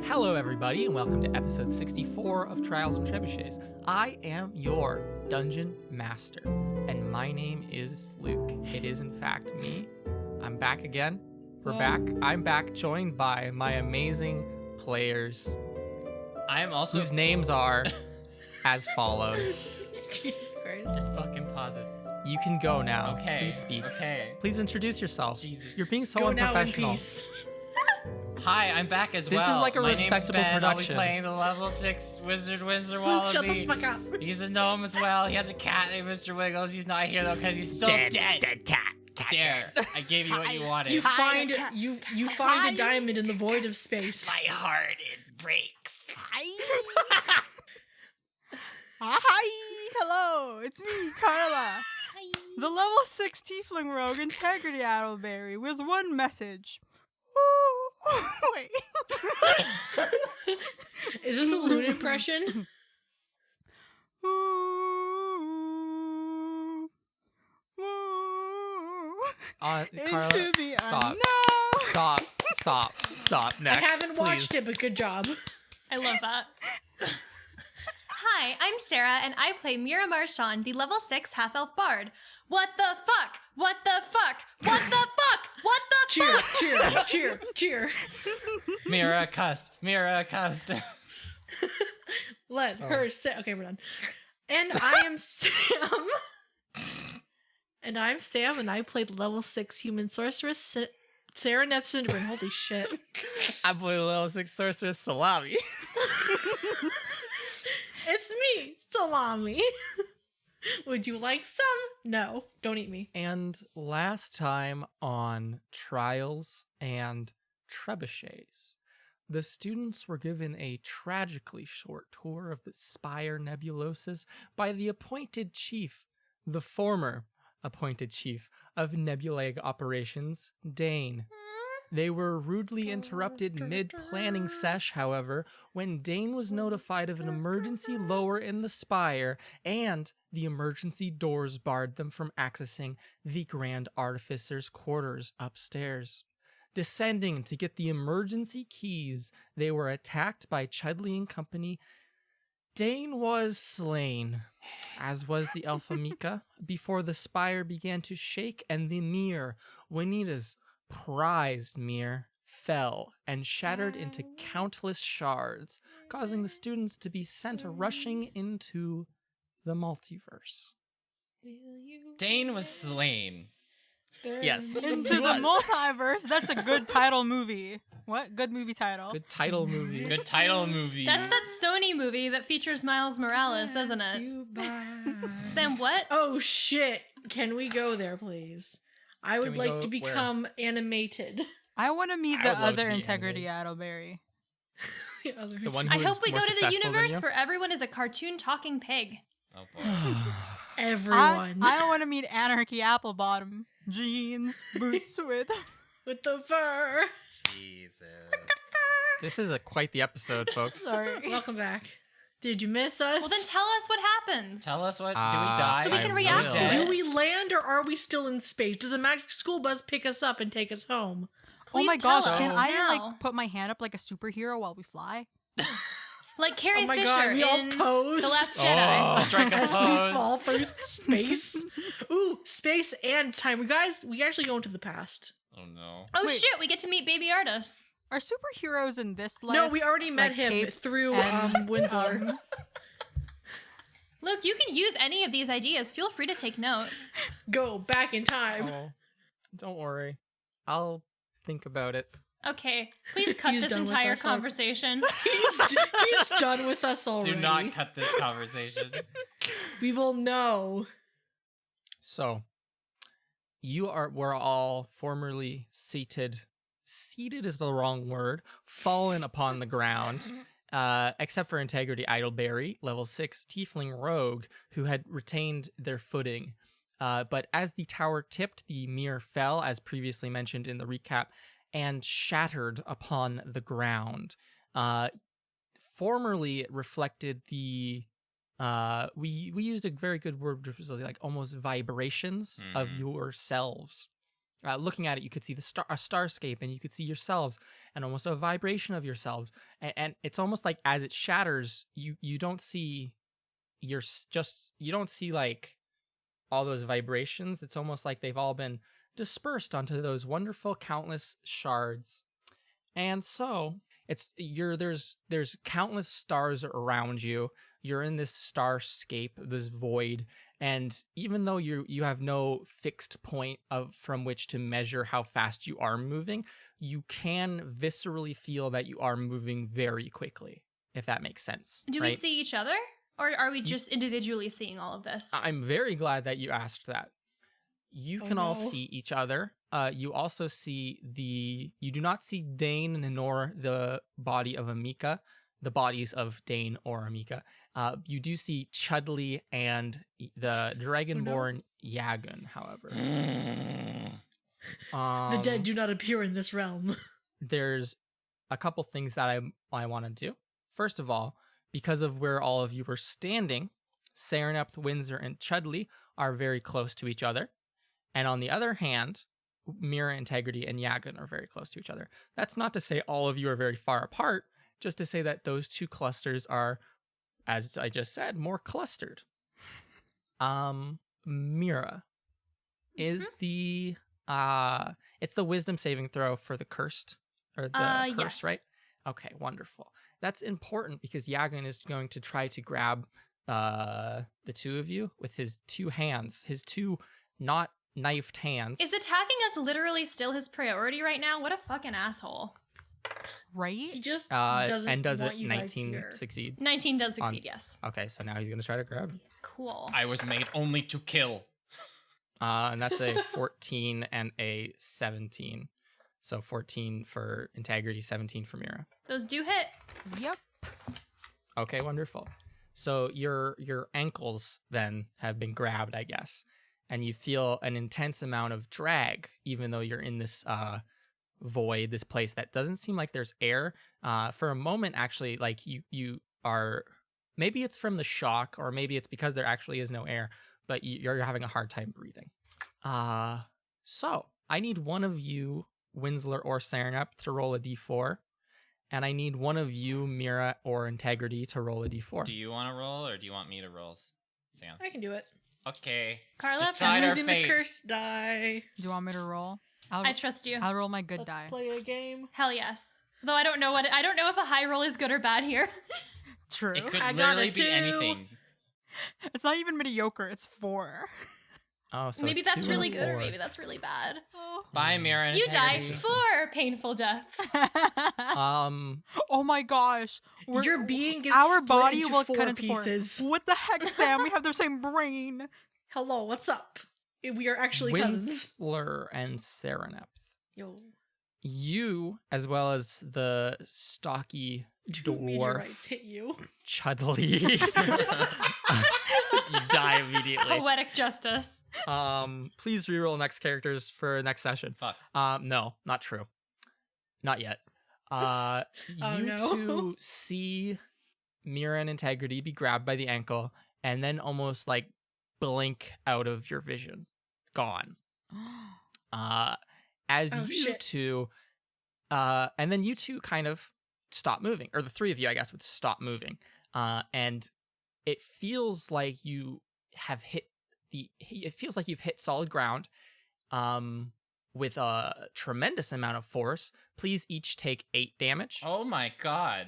Hello, everybody, and welcome to episode 64 of Trials and Trebuchets. I am your dungeon master, and my name is Luke. It is, in fact, me. I'm back again. We're back. I'm back, joined by my amazing players. I am also whose names are as follows. Jesus Christ. It fucking pauses. You can go now. Okay. Please speak. Okay. Please introduce yourself. Jesus. You're being so Go now in unprofessional. peace. Hi, I'm back as This well. is like a My respectable name's Ben. production. I'll be playing the level 6 Wizard Wallaby. Shut the fuck up. He's a gnome as well. He has a cat named Mr. Wiggles. He's not here though because he's still dead. Dead cat. There. I gave you what you wanted. You find a diamond in the void of space. My heart, it breaks. Hi. Hi. Hello. It's me, Carla. Hi. The level 6 Tiefling Rogue Integrity Addleberry with one message. Woo. Wait. Is this a Loon impression? Woo. Woo. Carla, Into the stop. unknown. Stop. Next, I haven't watched please. it, but good job. I love that. Hi, I'm Sarah, and I play Mira Marchand, the level 6 half-elf bard. What the fuck? What the fuck? What the fuck? What the fuck? Cheer. Mira cussed. Let her say. Okay, we're done. And I am Sam. And I played level 6 human sorceress Sarah Nepson. Holy shit. I play the level 6 sorceress Salami. It's me, Salami. Would you like some? No, don't eat me. And last time on Trials and Trebuchets, the students were given a tragically short tour of the Spire Nebulosis by the appointed chief, the former appointed chief of Nebulag Operations, Dane. They were rudely interrupted mid-planning sesh, however, when Dane was notified of an emergency lower in the spire, and the emergency doors barred them from accessing the Grand Artificer's quarters upstairs. Descending to get the emergency keys, they were attacked by Chudley and company. Dane was slain, as was the Alpha Mika, before the spire began to shake and the mirror, Juanita's prized mirror, fell and shattered into countless shards, causing the students to be sent rushing into the multiverse. Dane was slain. Yes. Into the multiverse. That's a good title movie. What? Good movie title. Good title movie. Good title movie. That's that Sony movie that features Miles Morales, isn't it? Sam, what? Oh shit. Can we go there, please? I would we like go to become animated. I want to meet I the would love other to be Integrity Addleberry. The other. The one who I is hope we more go to the successful than universe you? where everyone is a cartoon talking pig. Oh boy. Everyone. I want to meet Anarchy Applebottom. Jeans, boots with. with the fur. Jesus. This is quite the episode, folks. Sorry. Welcome back. Did you miss us? Well, then tell us what happens. Tell us what. Do we die? So we can I react will. to it. Do we land or are we still in space? Does the magic school bus pick us up and take us home? Oh my Please tell gosh, can us I now. like put my hand up like a superhero while we fly? Like Carrie Oh my Fisher god, we all in pose The Last Jedi. Oh. Strike a as we pose. fall through space. Ooh, space and time. We actually go into the past. Oh no. Oh Wait. shit, we get to meet Baby Artis. Are superheroes in this life? No, we already met like him caped through and- Windsor. Luke, you can use any of these ideas. Feel free to take note. Go back in time. Oh, don't worry. I'll think about it. Okay, please cut He's this done with entire us, conversation. He's done with us already. Do not cut this conversation. We will know. So, we're all formerly seated. Seated is the wrong word. Fallen upon the ground. Except for Integrity Idleberry, level 6 Tiefling Rogue, who had retained their footing. But as the tower tipped, the mirror fell, as previously mentioned in the recap, and shattered upon the ground. Formerly, it reflected the we used a very good word, which was like almost vibrations of yourselves. Looking at it, you could see a starscape, and you could see yourselves, and almost a vibration of yourselves. And it's almost like as it shatters, you don't see you don't see like all those vibrations. It's almost like they've all been dispersed onto those wonderful countless shards. And so there's countless stars around you. You're in this starscape, this void, and even though you have no fixed point from which to measure how fast you are moving, you can viscerally feel that you are moving very quickly, if that makes sense. Do we see each other? Or are we just individually seeing all of this? I'm very glad that you asked that. You can all see each other. You also see you do not see Dane nor the body of Amika, the bodies of Dane or Amika. You do see Chudley and the Dragonborn Yagun, however. The dead do not appear in this realm. There's a couple things that I want to do. First of all, because of where all of you were standing, Serenepth, Windsor, and Chudley are very close to each other. And on the other hand, Mira, Integrity, and Yagun are very close to each other. That's not to say all of you are very far apart, just to say that those two clusters are, as I just said, more clustered. Mira is it's the wisdom saving throw for the cursed, or the curse, yes. right? Okay, wonderful. That's important because Yagun is going to try to grab the two of you with his two hands, his two not knifed hands. Is attacking us literally still his priority right now? What a fucking asshole. Right? He just and does want it you guys 19 here. succeed? 19 does succeed, yes. Okay, so now he's going to try to grab. Cool. I was made only to kill. And that's a 14 and a 17. So 14 for Integrity, 17 for Mira. Those do hit. Yep. Okay, wonderful. So your ankles then have been grabbed, I guess, and you feel an intense amount of drag, even though you're in this void, this place that doesn't seem like there's air. For a moment, actually, like you are, maybe it's from the shock, or maybe it's because there actually is no air, but you're having a hard time breathing. So I need one of you, Winsler or Serenep, to roll a d4. And I need one of you, Mira or Integrity, to roll a d4. Do you want to roll, or do you want me to roll, Sam? I can do it. Okay. Carla, Decide I'm our using the fate. curse die. Do you want me to roll? I trust you. I'll roll my good Let's die. play a game. Hell yes. Though I don't know if a high roll is good or bad here. True. It could I got literally a be 2. anything. It's not even mediocre. It's 4. Oh, so Maybe that's 2 really and good, or 4. maybe that's really bad. Oh. Bye, Mira. and You die Integrity. 4 painful deaths. Oh my gosh. Your being gets our split body into will 4 cut into 4. pieces. What the heck, Sam? We have the same brain. Hello, what's up? We are actually cousins. Winsler and Serenep. Yo. You, as well as the stocky 2 dwarf meteorites hit you. Chudley, you die immediately. Poetic justice. Please reroll next characters for next session. Fuck. No, not true. Not yet. You no. two see Mira and Integrity be grabbed by the ankle and then almost like blink out of your vision. Gone. As Oh, you shit. two, and then you two kind of stop moving, or the three of you, I guess, would stop moving. And it feels like you have it feels like you've hit solid ground, with a tremendous amount of force. Please each take 8 damage. Oh my god.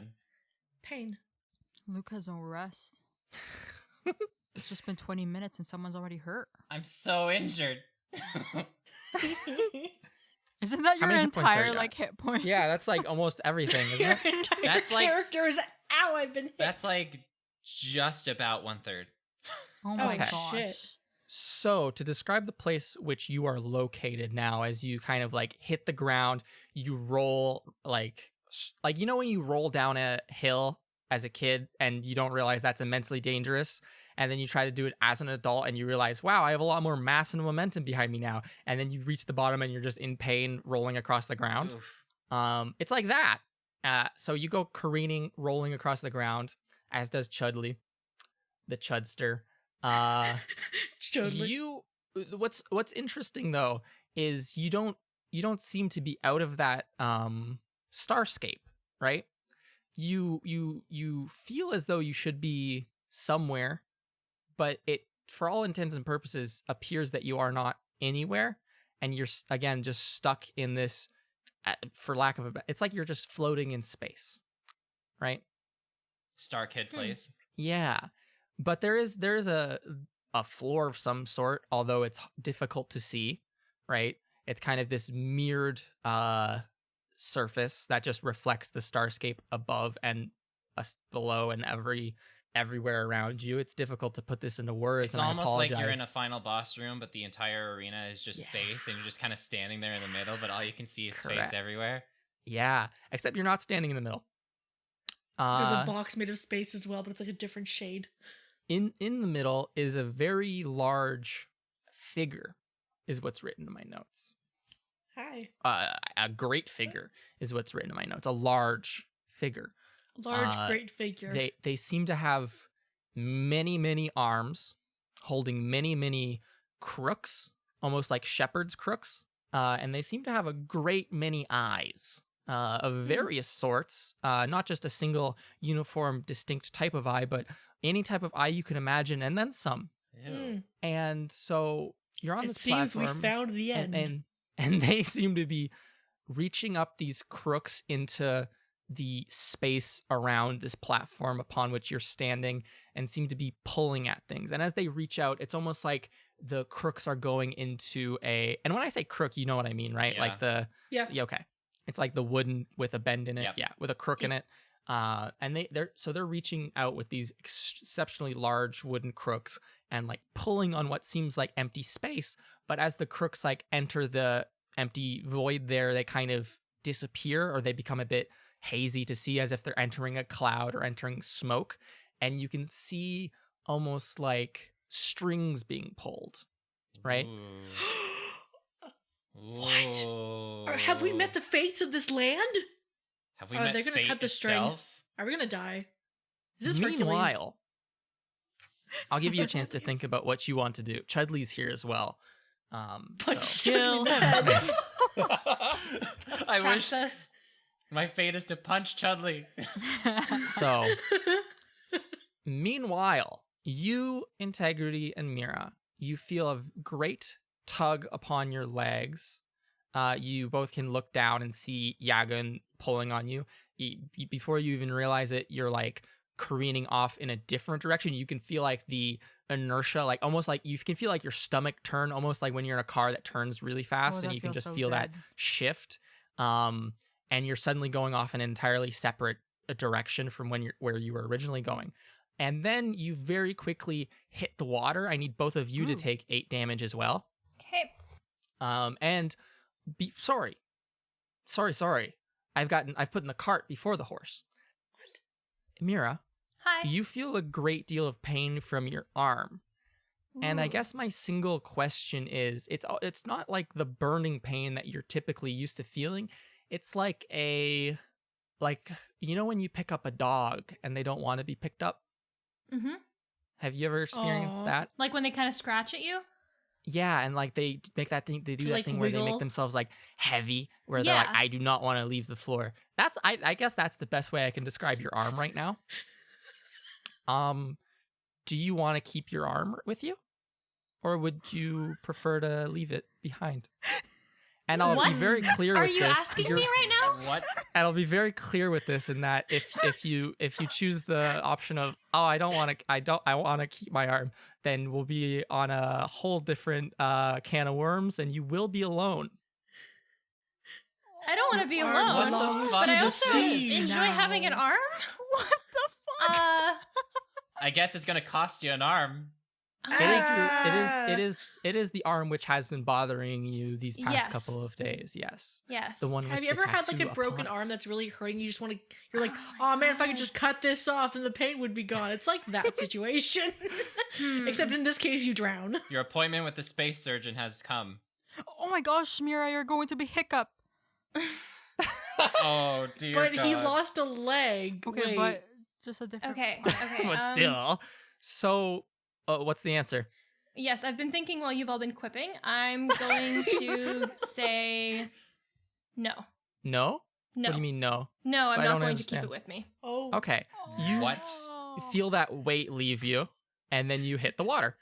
Pain. Luke has no rest. It's just been 20 minutes and someone's already hurt. I'm so injured. Isn't that How your many hit points are entire you like hit point? Yeah, that's like almost everything, isn't Your it? entire That's like- character is ow, I've been hit. That's like just about 1/3. Oh my Okay. gosh. Shit. So, to describe the place which you are located now, as you kind of like hit the ground, you roll like you know when you roll down a hill as a kid and you don't realize that's immensely dangerous, and then you try to do it as an adult and you realize, wow, I have a lot more mass and momentum behind me now, and then you reach the bottom and you're just in pain rolling across the ground. Oof. It's like that. So you go careening, rolling across the ground, as does Chudley, the Chudster. Chudley. What's interesting though is you don't seem to be out of that starscape, right? You feel as though you should be somewhere, but it, for all intents and purposes, appears that you are not anywhere, and you're again just stuck in this, for lack of a, it's like you're just floating in space, right? Star Kid plays. Yeah, but there is a floor of some sort, although it's difficult to see, right? It's kind of this mirrored surface that just reflects the starscape above and below and everywhere around you. It's difficult to put this into words. It's and almost I like apologize. you're in a final boss room, but the entire arena is just space, and you're just kind of standing there in the middle, but all you can see is Correct. space everywhere. Yeah, except you're not standing in the middle. There's a box made of space as well, but it's like a different shade. In the middle is a very large figure, is what's written in my notes. Hi. A great figure is what's written in my notes. A large figure. Large, great figure. They seem to have many arms, holding many crooks, almost like shepherd's crooks. And they seem to have a great many eyes of various sorts, not just a single uniform, distinct type of eye, but any type of eye you could imagine, and then some. Ew. And so you're on It this seems platform. we found the end. And they seem to be reaching up these crooks into the space around this platform upon which you're standing, and seem to be pulling at things. And as they reach out, it's almost like the crooks are going into and when I say crook, you know what I mean, right? Yeah. Like Yeah. Okay. It's like the wooden with a bend in it. Yep. Yeah, with a crook in it. And they're reaching out with these exceptionally large wooden crooks and like pulling on what seems like empty space. But as the crooks like enter the empty void there, they kind of disappear, or they become a bit hazy to see, as if they're entering a cloud or entering smoke. And you can see almost like strings being pulled, right? What? Ooh. Or have we met the fates of this land? Have we Are met they gonna fate cut the string? itself? Are we gonna die? Is this Hercules? Meanwhile, I'll give you a chance to think about what you want to do. Chudley's here as well. Punch So- Chuck in the head. I wish Praxis. my fate is to punch Chudley. So, meanwhile, you, Integrity, and Mira, you feel a great tug upon your legs. You both can look down and see Yagun pulling on you. Before you even realize it, you're like careening off in a different direction. You can feel like the inertia, like almost like you can feel like your stomach turn, almost like when you're in a car that turns really fast, and that you can feels just so feel that good. shift. And you're suddenly going off in an entirely separate direction from where you were originally going. And then you very quickly hit the water. I need both of you to take 8 damage as well. Okay. And sorry. I've put in the cart before the horse. What? Mira, Hi. you feel a great deal of pain from your arm. And I Ooh. guess my single question is, it's not like the burning pain that you're typically used to feeling. It's like you know when you pick up a dog and they don't want to be picked up? Mm-hmm. Have you ever experienced Aw. that? Like when they kind of scratch at you? Yeah, and like they make that thing, they do that Like thing where they make wiggle? themselves like heavy, where they're like, Yeah. I do not want to leave the floor. I guess that's the best way I can describe your arm right now. Do you want to keep your arm with you, or would you prefer to leave it behind? And I'll be What? very clear Are with you this. asking me right now? What? And I'll be very clear with this in that if you choose the option of I want to keep my arm, then we'll be on a whole different can of worms, and you will be alone. I don't want to be Arm alone, belongs but to I the also sea enjoy now. having an arm. What the fuck? I guess it's gonna cost you an arm. It is the arm which has been bothering you these past Yes. couple of days. Yes, Yes. the one. With Have you the ever had like a tattoo broken upon it. arm that's really hurting? You just want to. You're like, Oh my oh man, if I could God. just cut this off, then the pain would be gone. It's like that situation. Except in this case, you drown. Your appointment with the space surgeon has come. Oh my gosh, Mira, you're going to be hiccup. Oh dear But God. he lost a leg. Okay, Wait. but just a different. Okay. But still. So, what's the answer? Yes, I've been thinking while you've all been quipping. I'm going to say no. No? No. What do you mean no? No, I'm I not don't going to keep understand. it with me. Oh. Okay. You What? feel that weight leave you, and then you hit the water.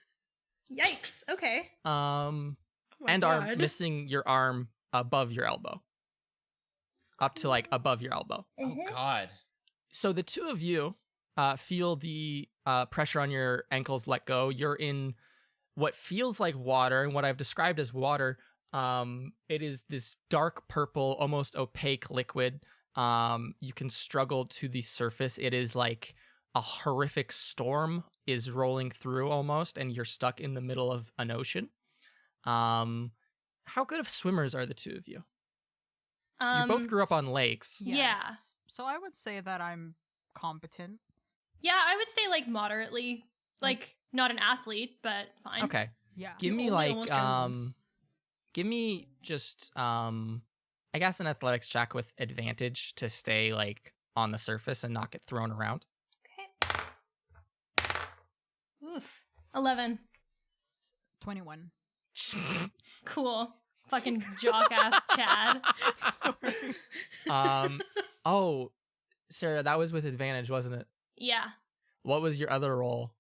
Yikes. Okay. Um, Oh my and are God. missing your arm above your elbow. Up to like above your elbow. Oh God. So the two of you feel the pressure on your ankles let go. You're in what feels like water, and what I've described as water. It is this dark purple, almost opaque liquid. You can struggle to the surface. It is like a horrific storm is rolling through almost, and you're stuck in the middle of an ocean. How good of swimmers are the two of you? You both grew up on lakes. Yeah. Yes. So I would say that I'm competent. Yeah, I would say like moderately. Like not an athlete, but fine. Okay. Yeah. Give You me only like almost drowned once. give me just I guess an athletics check with advantage to stay like on the surface and not get thrown around. Okay. Oof. 11. 21. Cool. Fucking jock ass Chad. Oh, Sarah, that was with advantage, wasn't it? Yeah. What was your other roll?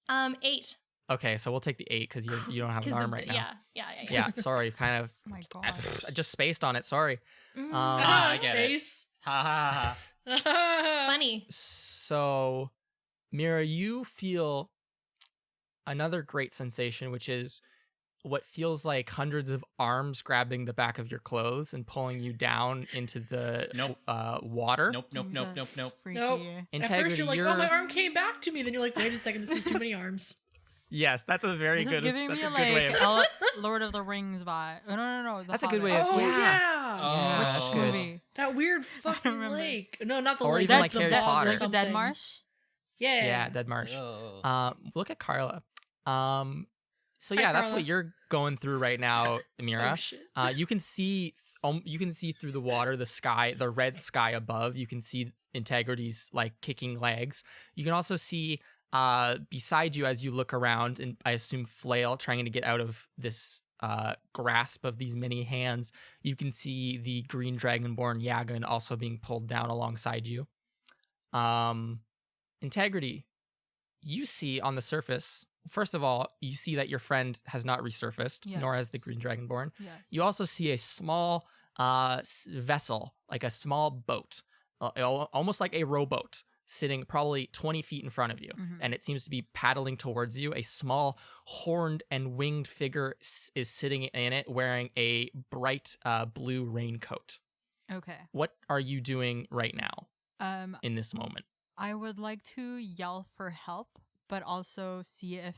8. Okay, so we'll take the 8 because you don't have an 'Cause arm of right the- now. Yeah. Yeah, sorry, kind of Oh my god. I just spaced on it. Sorry. Mm. I get it. Space. Ha ha ha. Funny. So, Mira, you feel another great sensation, which is what feels like hundreds of arms grabbing the back of your clothes and pulling you down into the Nope. water. Nope. That's freaky. Nope. At Integrity, first you're like, you're... oh, my arm came back to me. Then you're like, wait a second, this is too many arms. Yes, that's a very This is good. giving That's me a good way. like Of... Lord of the Rings vibe. Oh, no. That's a good way of- Oh, Yeah. yeah. Oh. Which that's good. movie? That weird fucking remember. lake. No, not the Or lake. even the like Harry bog or Potter. Like the Dead something. Marsh? Yeah. Yeah, Dead Marsh. Oh. Look at Carla. So Hi, yeah, that's Carla. what you're going through right now, Mira. Oh, shit. You can see through the water, the sky, the red sky above. You can see Integrity's like kicking legs. You can also see beside you as you look around, and I assume Flail trying to get out of this grasp of these many hands. You can see the green dragonborn Yagan also being pulled down alongside you. Integrity, you see on the surface. First of all, you see that your friend has not resurfaced, nor has the Yes. green dragonborn. Yes. You also see a small vessel, like a small boat, almost like a rowboat, sitting probably 20 feet in front of you. Mhm. And it seems to be paddling towards you. A small horned and winged figure is sitting in it wearing a bright blue raincoat. Okay. What are you doing right now in this moment? I would like to yell for help, but also see if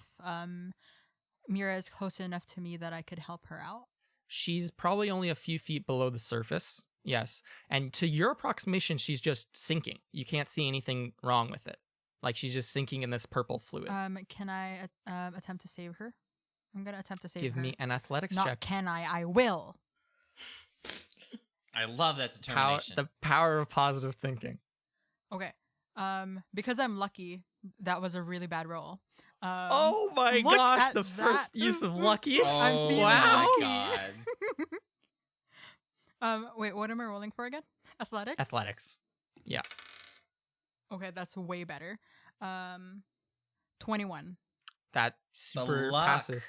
Mira is close enough to me that I could help her out. She's probably only a few feet below the surface. Yes. And to your approximation, she's just sinking. You can't see anything wrong with it. Like she's just sinking in this purple fluid. Can I attempt to save her? I'm gonna attempt to save Give her. me an athletics Not check. can I will. I love that Power, determination. the power of positive thinking. Okay. Because I'm lucky, that was a really bad roll. Oh my look gosh, at the first that. use of lucky. I'm Oh feeling wow. my god. Wait, what am I rolling for again? Athletics? Athletics. Yeah. Okay, that's way better. 21. That super luck. passes.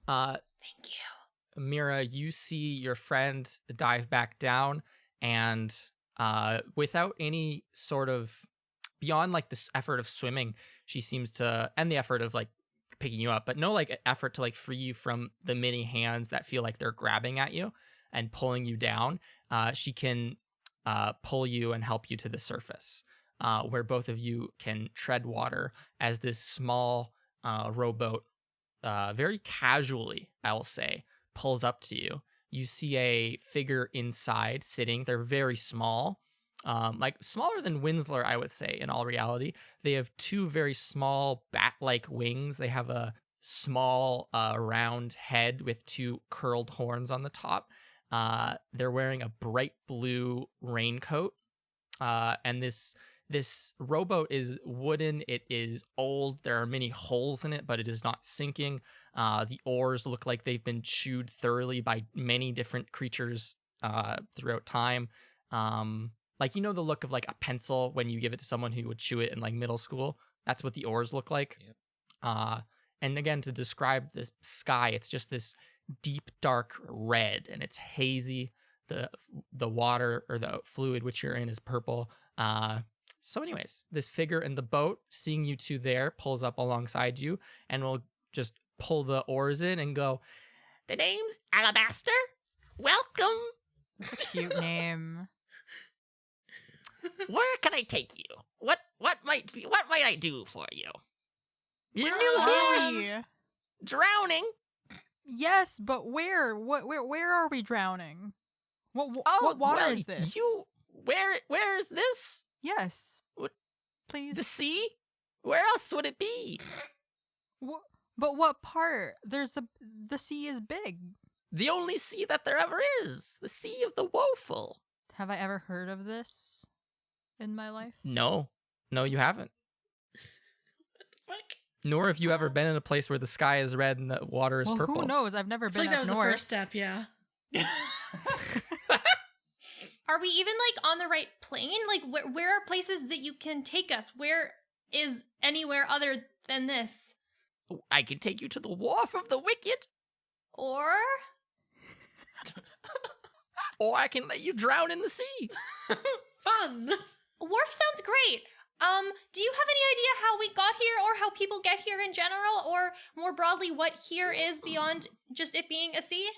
Thank you. Mira, you see your friend dive back down, and without any sort of beyond like this effort of swimming, she seems to, and the effort of like picking you up, but no like effort to like free you from the many hands that feel like they're grabbing at you and pulling you down. She can pull you and help you to the surface, where both of you can tread water as this small rowboat, very casually, I'll say, pulls up to you. You see a figure inside sitting. They're very small, like smaller than Winsler, I would say, in all reality. They have two very small bat-like wings. They have a small round head with two curled horns on the top. They're wearing a bright blue raincoat. And this This rowboat is wooden. It is old. There are many holes in it, but it is not sinking. The oars look like they've been chewed thoroughly by many different creatures throughout time. Like, you know the look of like a pencil when you give it to someone who would chew it in like middle school? That's what the oars look like. Yep. And again, to describe the sky, it's just this deep, dark red, and it's hazy. The water or the fluid which you're in is purple. So anyways, this figure in the boat, seeing you two there, pulls up alongside you and will just pull the oars in and go, "The name's Alabaster. Welcome. Cute name. Where can I take you? What might I do for you? You're Where new are here. we? Drowning. Yes, but where? Where are we drowning? What water well, is this? Where is this? Yes. What- Please. The sea? Where else would it be? But what part? There's the sea is big. The only sea that there ever is. The Sea of the Woeful. Have I ever heard of this in my life? No, you haven't. Fuck. Nor have you ever been in a place where the sky is red and the water is Well, purple. who knows? I've never I feel been like that up was north. the first step, yeah. Are we even like on the right plane? Like where are places that you can take us? Where is anywhere other than this? I can take you to the Wharf of the Wicked, Or or I can let you drown in the sea. Fun. Wharf sounds great. Do you have any idea how we got here or how people get here in general or more broadly what here is beyond just it being a sea?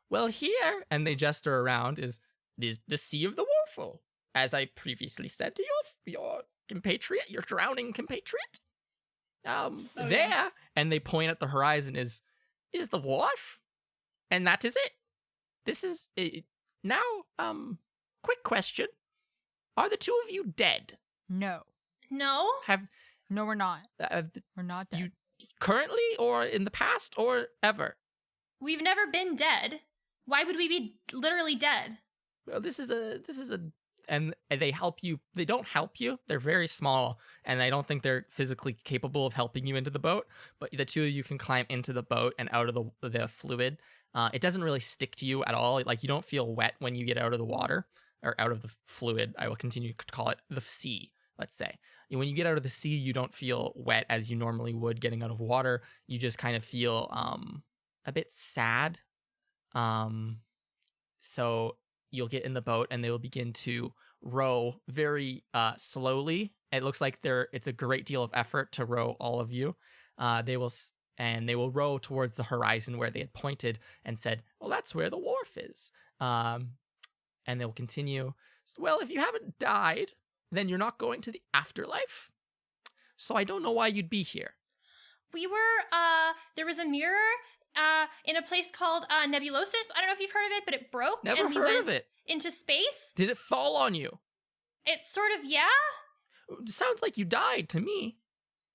Well, here, and they gesture around, is the Sea of the Woeful. As I previously said to your compatriot, your drowning compatriot. There, yeah. and they point at the horizon, is the wharf, and that is it. This is it. Now, quick question. Are the two of you dead? No. No? No, we're not. Have We're not dead. you currently or in the past or ever? We've never been dead. Why would we be literally dead? Well, this is a and they help you. They don't help you. They're very small, and I don't think they're physically capable of helping you into the boat. But the two of you can climb into the boat and out of the fluid. It doesn't really stick to you at all. Like, you don't feel wet when you get out of the water or out of the fluid. I will continue to call it the sea. Let's say when you get out of the sea, you don't feel wet as you normally would getting out of water. You just kind of feel a bit sad. So you'll get in the boat and they will begin to row very slowly. It looks like it's a great deal of effort to row all of you. They will row towards the horizon where they had pointed and said, "Well, that's where the wharf is." And they'll continue. "Well, if you haven't died, then you're not going to the afterlife. So I don't know why you'd be here." We were, there was a mirror in a place called Nebulosis. I don't know if you've heard of it, but it broke. Never and we heard went of it. into space. Did it fall on you? It's sort of, yeah. It sounds like you died to me.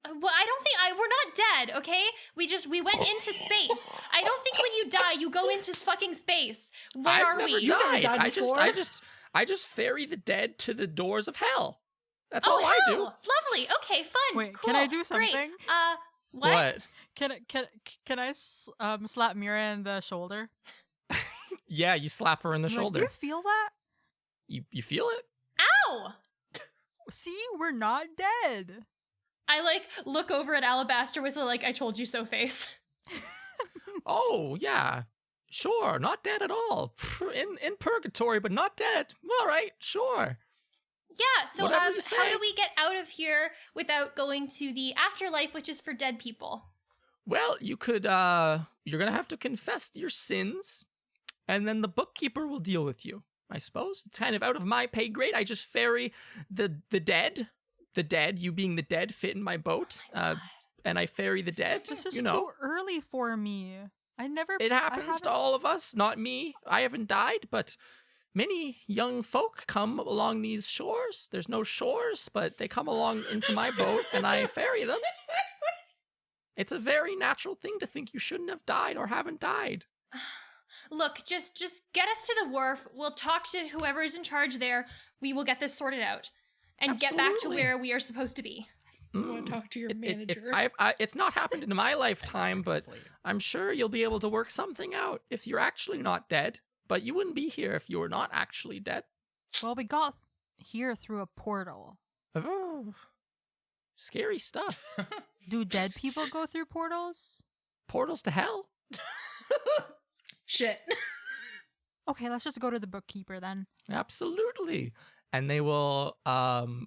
Well, I don't think we're not dead, okay? We went into space. I don't think when you die, you go into fucking space. Where I've are never we? never died. died before. I just ferry the dead to the doors of hell. That's Oh, all I do. hell! Lovely. Okay, fun. Wait, cool. can I do Great. something? What? Can I slap Mira in the shoulder? Yeah, you slap her in the I'm like, shoulder. do you feel that? You feel it? Ow! See, we're not dead. I look over at Alabaster with a I told you so face. Oh, yeah. Sure, not dead at all. In purgatory, but not dead. All right, sure. Yeah, so Whatever you how say. do we get out of here without going to the afterlife, which is for dead people? Well, you could, you're gonna have to confess your sins, and then the bookkeeper will deal with you, I suppose. It's kind of out of my pay grade. I just ferry the dead, you being the dead, fit in my boat, and I ferry the dead, This is you know. too early for me. It happens to all of us, not me. I haven't died, but many young folk come along these shores. There's no shores, but they come along into my boat, and I ferry them. It's a very natural thing to think you shouldn't have died or haven't died. Look, just get us to the wharf. We'll talk to whoever is in charge there. We will get this sorted out. and get back to Absolutely. where we are supposed to be. I want to talk to your manager. It's not happened in my lifetime, but I'm sure you'll be able to work something out if you're actually not dead. But you wouldn't be here if you were not actually dead. Well, we got here through a portal. Oh, scary stuff. Do dead people go through portals? Portals to hell? Shit. Okay, let's just go to the bookkeeper then. Absolutely. And they will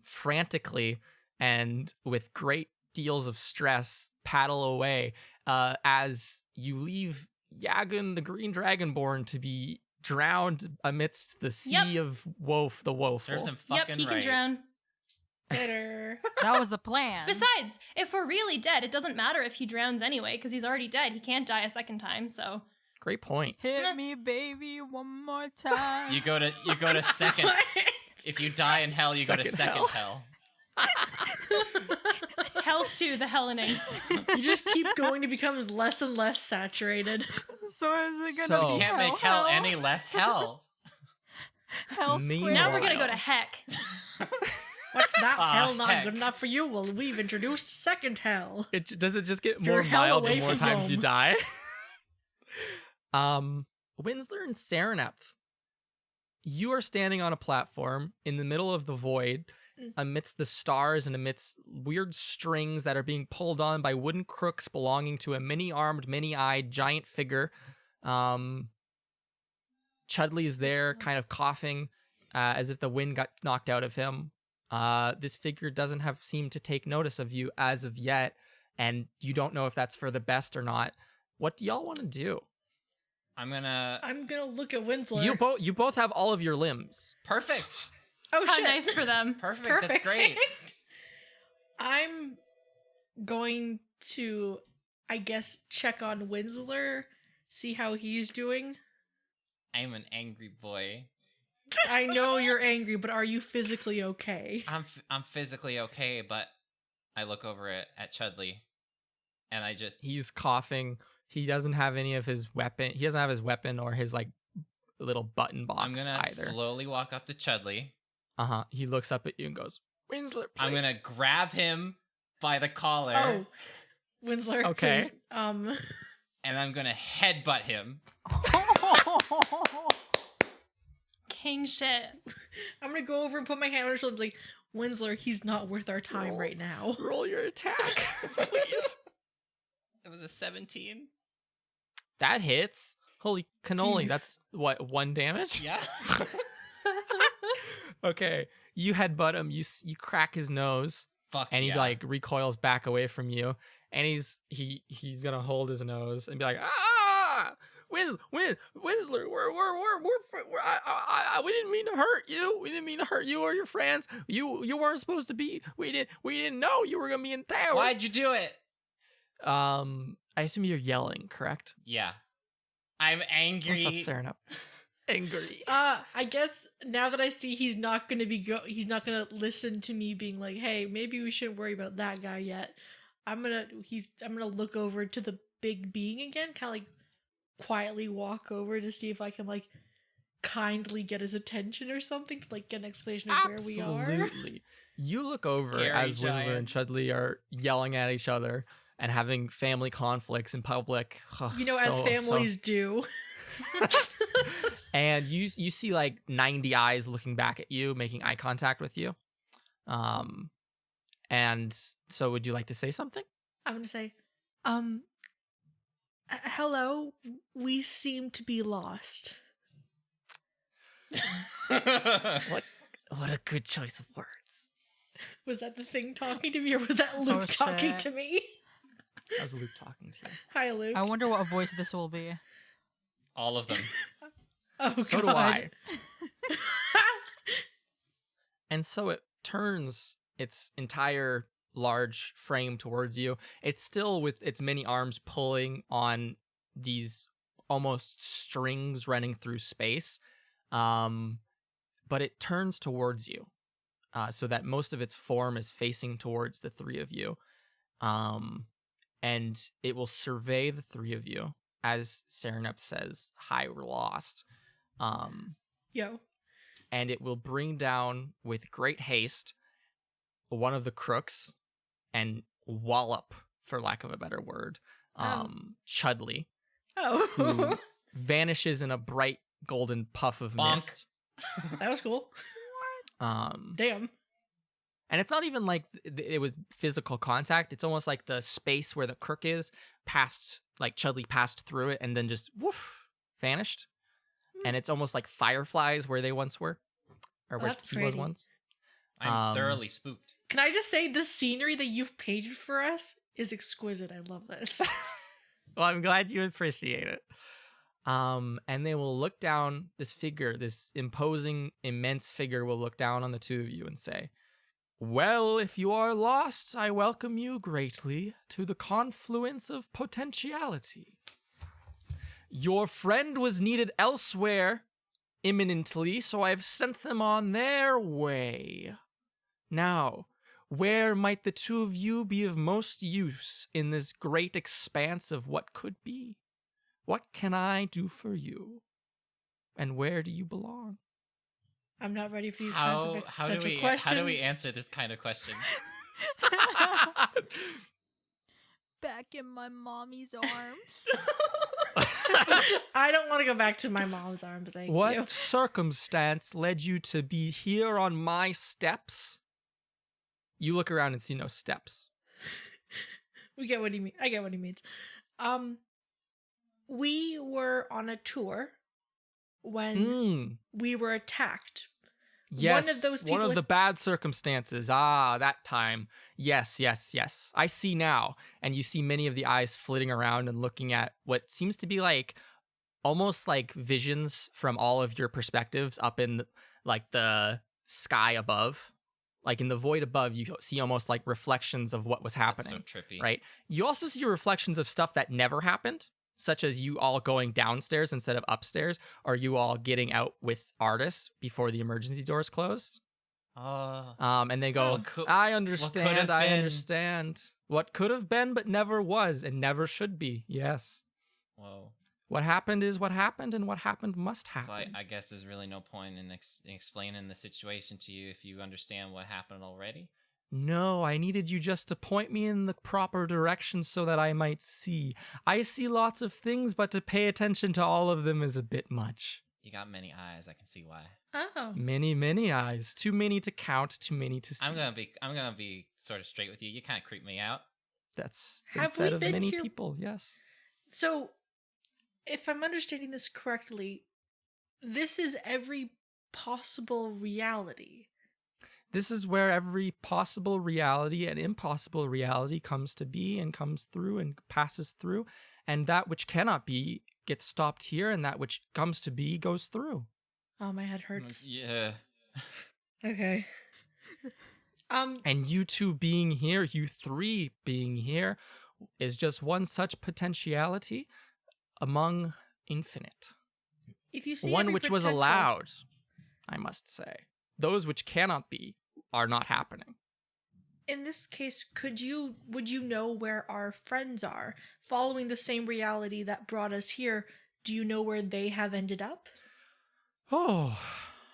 frantically and with great deals of stress paddle away as you leave Yagun the Green Dragonborn to be drowned amidst the sea of the woeful. Serves him Yep, fucking he can right. drown. Better. That was the plan. Besides, if we're really dead, it doesn't matter if he drowns anyway, because he's already dead. He can't die a second time, so. Great point. Hit me, baby, one more time. You go to second. If you die in hell, you go to Second second hell. hell. Hell to the hellening. You just keep going to become less and less saturated. So is it So- gonna You be can't make hell any less hell. hell squared? Meanwhile- Now we're gonna go to heck. What's that Ah, hell not heck. good enough for you? Well, we've introduced second hell. Does it just get You're more hell mild the away more from times you home. die? Winsler and Serenepth, you are standing on a platform in the middle of the void, amidst the stars and amidst weird strings that are being pulled on by wooden crooks belonging to a many-armed, many-eyed giant figure. Chudley's there, kind of coughing, as if the wind got knocked out of him. This figure doesn't have seemed to take notice of you as of yet, and you don't know if that's for the best or not. What do y'all want to do? I'm gonna. I'm gonna look at Winslow. You both have all of your limbs. Perfect. Oh How shit! nice for them. Perfect. That's great. I'm going to, I guess, check on Winsler, see how he's doing. I'm an angry boy. I know you're angry, but are you physically okay? I'm physically okay, but I look over at Chudley, and I just He's coughing. He doesn't have any of his weapon. He doesn't have his weapon or his like little button box I'm gonna either. slowly walk up to Chudley. He looks up at you and goes, "Winsler, please." I'm gonna grab him by the collar, Oh, Winsler. Okay. Please, and I'm gonna headbutt him. King shit. I'm gonna go over and put my hand on his shoulder and be like, Winsler, he's not worth our time Roll. right now. Roll your attack, please. It was a 17. That hits. Holy cannoli! Jeez. That's what, 1 damage? Yeah. Okay, you headbutt him. You crack his nose, Fuck and he yeah. like recoils back away from you. And he's gonna hold his nose and be like, Winsler, we didn't mean to hurt you. We didn't mean to hurt you or your friends. You weren't supposed to be. We didn't know you were gonna be in town. Why'd you do it? I assume you're yelling, correct? Yeah. I'm angry. What's up, Serenep? Angry. I guess now that I see he's not gonna listen to me being like, hey, maybe we shouldn't worry about that guy yet. I'm gonna look over to the big being again, kind of like quietly walk over to see if I can like kindly get his attention or something, to like get an explanation of where we are. Absolutely. You look over Scary as Winsler and giant. Chudley are yelling at each other and having family conflicts in public. You know, as families do. And you see like 90 eyes looking back at you, making eye contact with you. And so would you like to say something? I'm gonna say, hello, we seem to be lost. What a good choice of words. Was that the thing talking to me, or was that Luke talking shit. to me? That was Luke talking to you. Hi, Luke. I wonder what voice this will be. All of them. Oh, So do God. I. And so it turns its entire large frame towards you. It's still with its many arms pulling on these almost strings running through space. But it turns towards you so that most of its form is facing towards the three of you. And it will survey the three of you as Serenep says, hi, we're lost. Yo. And it will bring down with great haste one of the crooks and wallop, for lack of a better word, Chudley, Oh. who vanishes in a bright golden puff of Bonk. mist. That was cool. Damn. And it's not even like it was physical contact. It's almost like the space where the crook is passed, like Chudley passed through it and then just woof, vanished. And it's almost like fireflies where they once were, or where That's he was pretty. once. I'm thoroughly spooked. Can I just say the scenery that you've painted for us is exquisite. I love this. Well, I'm glad you appreciate it. And they will look down, this figure, this imposing, immense figure will look down on the two of you and say, "Well, if you are lost, I welcome you greatly to the confluence of potentiality. Your friend was needed elsewhere imminently, so I've sent them on their way. Now, where might the two of you be of most use in this great expanse of what could be? What can I do for you? And where do you belong?" I'm not ready for these kinds of existential questions. How do we answer this kind of question? Back in my mommy's arms. I don't want to go back to my mom's arms. Thank What you. circumstance led you to be here on my steps? You look around and see no steps. We get what he means. I get what he means. We were on a tour when we were attacked. Yes, One of those one people- of the bad circumstances. That time. Yes. I see now. And you see many of the eyes flitting around and looking at what seems to be like almost like visions from all of your perspectives up in like the sky above. Like in the void above, you see almost like reflections of what was happening. That's so trippy. Right? You also see reflections of stuff that never happened, such as you all going downstairs instead of upstairs, or you all getting out with artists before the emergency doors closed. And they go, I understand. What could have been, but never was and never should be. Yes. Whoa. What happened is what happened, and what happened must So happen. I guess there's really no point in explaining the situation to you if you understand what happened already. No, I needed you just to point me in the proper direction so that I might see. I see lots of things, but to pay attention to all of them is a bit much. You got many eyes. I can see why. Oh. Many, many eyes. Too many to count, too many to see. I'm gonna be sort of straight with you. You kind of creep me out. That's been Have said we of been many here- people, yes. So, if I'm understanding this correctly, this is every possible reality. This is where every possible reality and impossible reality comes to be and comes through and passes through. And that which cannot be gets stopped here, and that which comes to be goes through. Oh, my head hurts. Yeah. Okay. And you two being here, you three being here, is just one such potentiality among infinite. If you see One every which was potential- allowed, I must say. Those which cannot be are not happening. In this case, would you know where our friends are? Following the same reality that brought us here, do you know where they have ended up? Oh,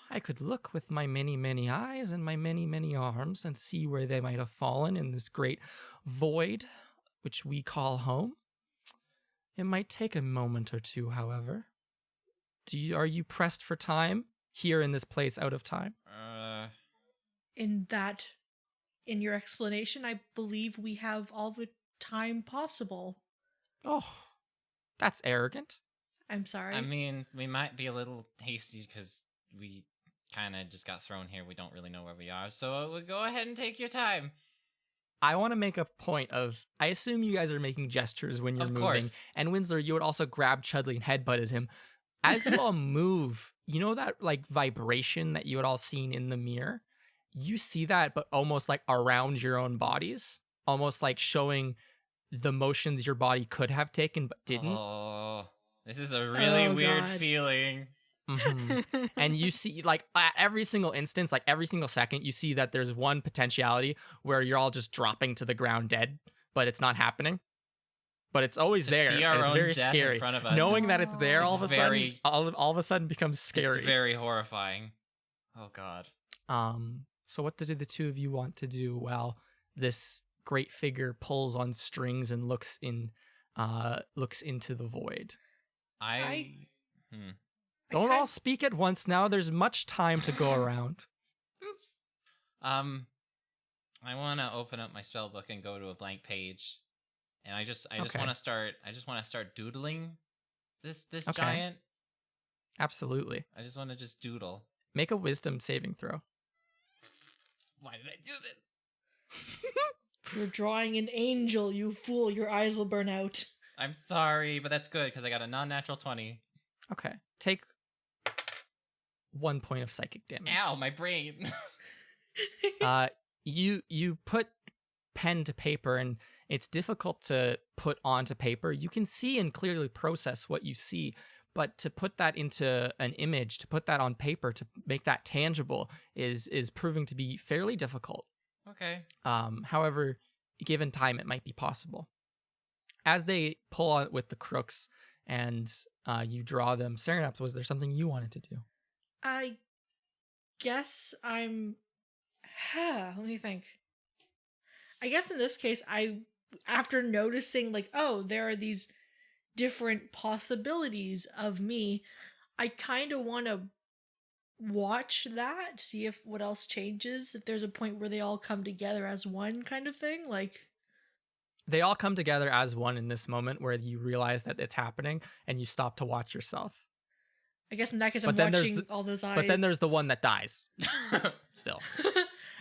I could look with my many, many eyes and my many, many arms and see where they might have fallen in this great void, which we call home. It might take a moment or two, however. Are you pressed for time here in this place out of time? In your explanation, I believe we have all the time possible. Oh, that's arrogant. I'm sorry. I mean, we might be a little hasty because we kind of just got thrown here. We don't really know where we are. So we'll go ahead and take your time. I want to make a point of, I assume you guys are making gestures when you're Of moving. course. And Winslow, you would also grab Chudley and headbutted him. As you all move, you know that like vibration that you had all seen in the mirror? You see that, but almost like around your own bodies, almost like showing the motions your body could have taken but didn't. Oh, this is a really weird God. feeling. Mhm. And you see, like, at every single instance, like every single second, you see that there's one potentiality where you're all just dropping to the ground dead, but it's not happening. But it's always To there, see and our it's own very death in scary. front of us Knowing is- that it's there all of a it's sudden, very- all of a sudden becomes scary. It's very horrifying. Oh God. So what do the two of you want to do while this great figure pulls on strings and looks into the void? Don't all speak at once now. There's much time to go around. Oops. I want to open up my spell book and go to a blank page, and I just Okay. want to start. I just want to start doodling this Okay. giant. Absolutely. I just want to just doodle. Make a wisdom saving throw. Why did I do this? You're drawing an angel, you fool. Your eyes will burn out. I'm sorry, but that's good because I got a non-natural 20. Okay. Take 1 point of psychic damage. Ow, my brain. You put pen to paper, and it's difficult to put onto paper. You can see and clearly process what you see, but to put that into an image, to put that on paper, to make that tangible is proving to be fairly difficult. Okay. However, given time, it might be possible. As they pull on with the crooks and you draw them, Serenaps, was there something you wanted to do? I guess I'm... let me think. I guess in this case, after noticing, like, oh, there are these different possibilities of me, I kind of want to watch that, see if what else changes, if there's a point where they all come together as one kind of thing, like... They all come together as one in this moment where you realize that it's happening and you stop to watch yourself. I guess in that case, But I'm then there's watching all those eyes. But then there's the one that dies. Still.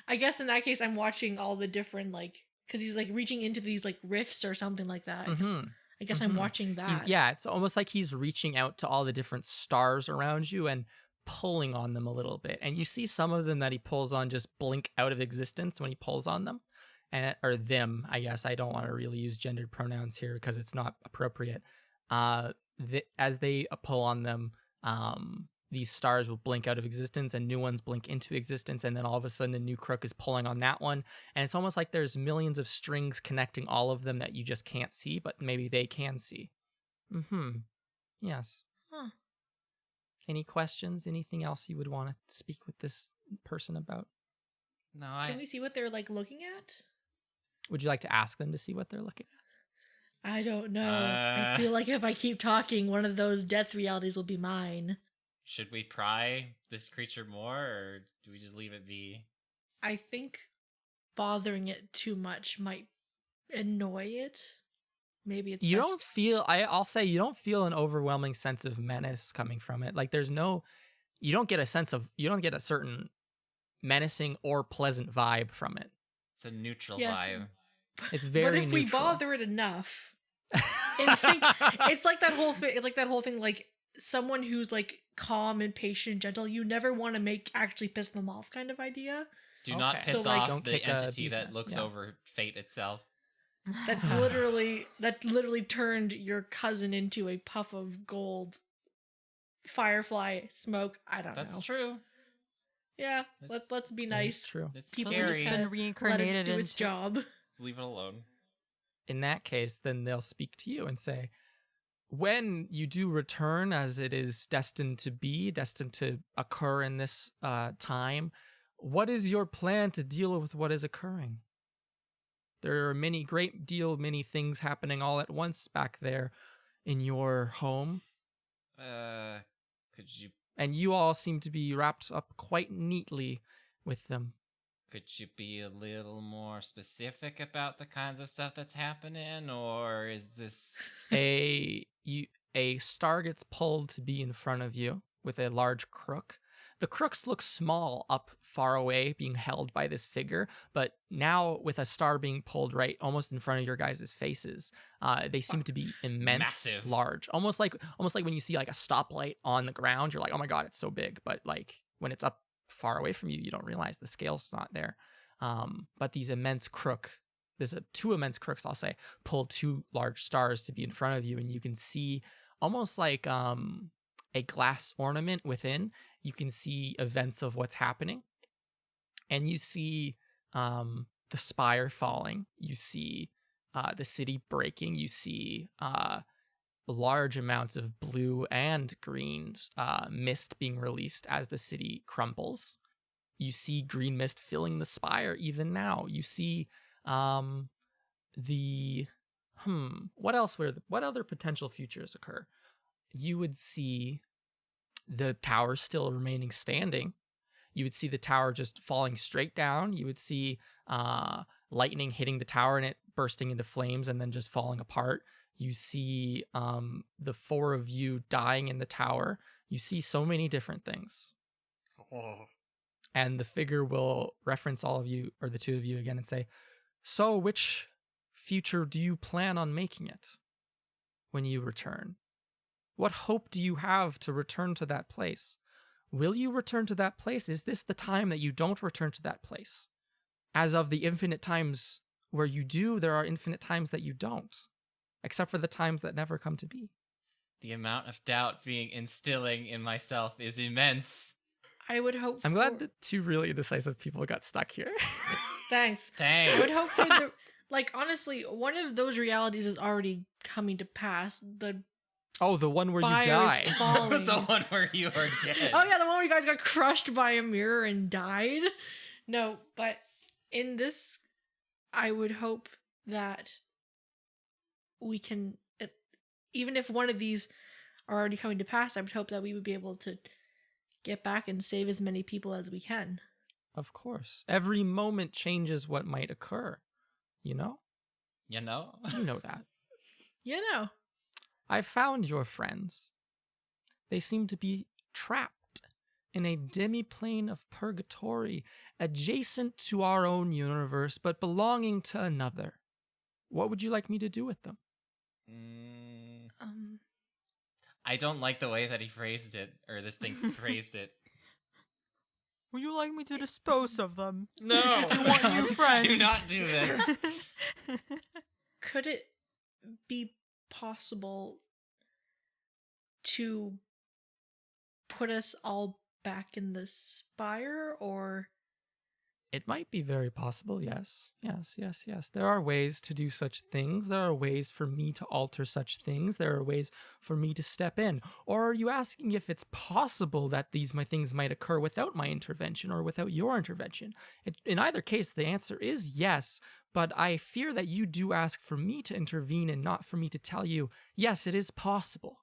I guess in that case, I'm watching all the different, like... Because he's, like, reaching into these, like, rifts or something like that. I guess I'm watching that. It's almost like he's reaching out to all the different stars around you and pulling on them a little bit. And you see some of them that he pulls on just blink out of existence when he pulls on them. Or them, I guess. I don't want to really use gendered pronouns here because it's not appropriate. As they pull on them, these stars will blink out of existence and new ones blink into existence, and then all of a sudden a new crook is pulling on that one, and it's almost like there's millions of strings connecting all of them that you just can't see, but maybe they can see. Yes. Huh. Any questions? Anything else you would want to speak with this person about? No, Can we see what they're, like, looking at? Would you like to ask them to see what they're looking at? I don't know. I feel like if I keep talking, one of those death realities will be mine. Should we pry this creature more, or do we just leave it be? I think bothering it too much might annoy it. Maybe it's you best. don't feel I'll say you don't feel an overwhelming sense of menace coming from it. Like you don't get a certain menacing or pleasant vibe from it. It's a neutral Yes. vibe. It's very But if we neutral. bother it enough, it's like that whole thing. It's like that whole thing. Like someone who's like calm and patient, gentle. You never want to actually piss them off, kind of idea. Do not Okay. piss So, like, off don't the kick a entity bee's that nest, looks yeah. over fate itself. That literally turned your cousin into a puff of gold firefly smoke. I don't know. That's true. Yeah, It's- let's be That is nice. true. It's People scary. just Been kinda let it reincarnated do its into job. Let's leave it alone. In that case, then they'll speak to you and say, when you do return, as it is destined to occur in this time, what is your plan to deal with what is occurring? There are many things happening all at once back there in your home, Could you and you all seem to be wrapped up quite neatly with them. be a little more specific about the kinds of stuff that's happening, or is this A star gets pulled to be in front of you with a large crook. The crooks look small up far away, being held by this figure, but now with a star being pulled right almost in front of your guys' faces, they seem to be immense, Massive. large, almost like when you see like a stoplight on the ground. You're like, oh my god, it's so big, but like when it's up far away from you, you don't realize the scale's not there. But these immense two immense crooks, I'll say, pull two large stars to be in front of you, and you can see almost like a glass ornament within. You can see events of what's happening, and you see the spire falling. You see the city breaking. You see large amounts of blue and green mist being released as the city crumbles. You see green mist filling the spire even now. You see what else? What other potential futures occur? You would see the tower still remaining standing. You would see the tower just falling straight down. You would see lightning hitting the tower and it bursting into flames and then just falling apart. You see the four of you dying in the tower. You see so many different things. Oh. And the figure will reference all of you, or the two of you again, and say, so which future do you plan on making it when you return? What hope do you have to return to that place? Will you return to that place? Is this the time that you don't return to that place? As of the infinite times where you do, there are infinite times that you don't, except for the times that never come to be. The amount of doubt being instilling in myself is immense. I would hope. I'm glad that two really indecisive people got stuck here. Thanks. Thanks. I would hope for the honestly, one of those realities is already coming to pass. The one where you spire is die. falling. The one where you are dead. Oh yeah, the one where you guys got crushed by a mirror and died. No, but in this, I would hope that we can, even if one of these are already coming to pass, I would hope that we would be able to get back and save as many people as we can. Of course. Every moment changes what might occur. You know? You know? You know that. You know. I found your friends. They seem to be trapped in a demi-plane of purgatory, adjacent to our own universe, but belonging to another. What would you like me to do with them? I don't like the way that he phrased it, or this thing phrased it. Would you like me to dispose of them? No! Do you want new friends? Do not do this. Could it be possible to put us all back in the spire, or It might be very possible, yes. Yes. There are ways to do such things. There are ways for me to alter such things. There are ways for me to step in. Or are you asking if it's possible that these things might occur without my intervention or without your intervention? In either case, the answer is yes, but I fear that you do ask for me to intervene and not for me to tell you, yes, it is possible.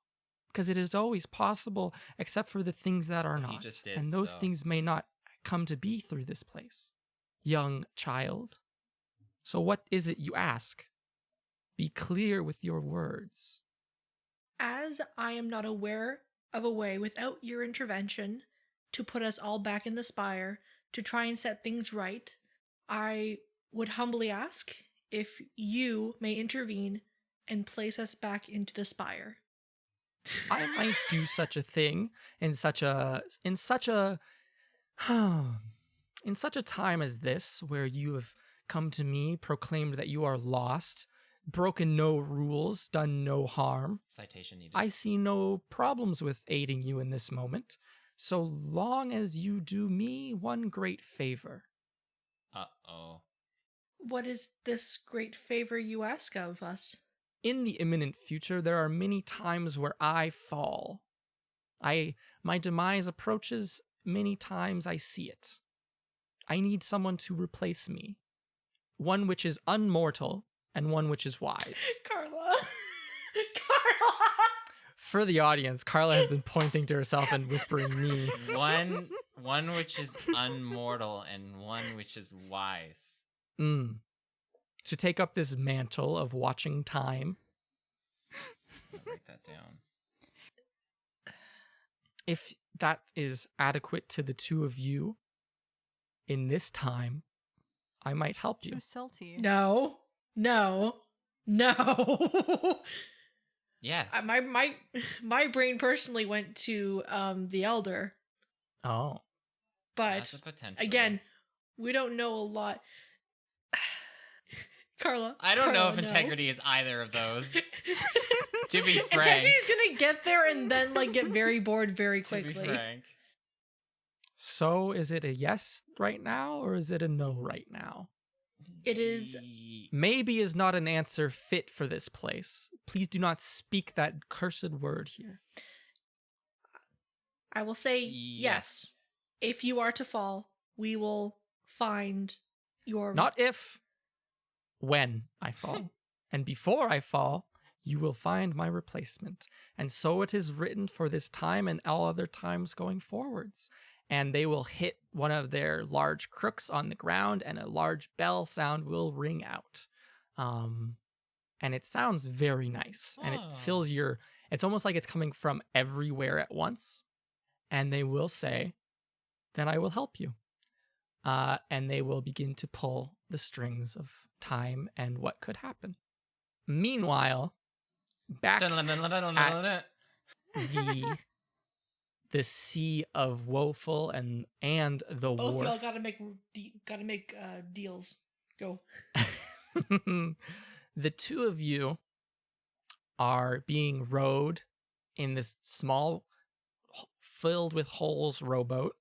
Because it is always possible, except for the things that are He not. just did, And those so. things may not come to be through this place. Young child. So what is it you ask? Be clear with your words. as I am not aware of a way without your intervention to put us all back in the spire to try and set things right, I would humbly ask if you may intervene and place us back into the spire. I might do such a thing in such a time as this, where you have come to me, proclaimed that you are lost, broken no rules, done no harm. Citation needed. I see no problems with aiding you in this moment, so long as you do me one great favor. Uh-oh. What is this great favor you ask of us? In the imminent future, there are many times where I fall. My demise approaches many times I see it. I need someone to replace me. One which is unmortal and one which is wise. Carla! Carla! For the audience, Carla has been pointing to herself and whispering me. One which is unmortal and one which is wise. To take up this mantle of watching time. I'll write that down. If that is adequate to the two of you in this time, I might help you. Too salty. No. Yes. My brain personally went to the elder, Oh. but That's a potential. again, we don't know a lot. Carla. I don't know Carla, if no. integrity is either of those. To be frank. Integrity's gonna get there and then get very bored very To be quickly. frank. So is it a yes right now or is it a no right now? It is. Maybe is not an answer fit for this place. Please do not speak that cursed word here. I will say yes. If you are to fall, we will find your Not if, when I fall. And before I fall, you will find my replacement. And so it is written for this time and all other times going forwards. And they will hit one of their large crooks on the ground, and a large bell sound will ring out. And it sounds very nice. And it Oh. fills it's almost like it's coming from everywhere at once. And they will say, then I will help you. And they will begin to pull the strings of time and what could happen. Meanwhile, back at the Sea of Woeful and the both wharf. y'all gotta make deals. Go. The two of you are being rowed in this small, filled with holes rowboat.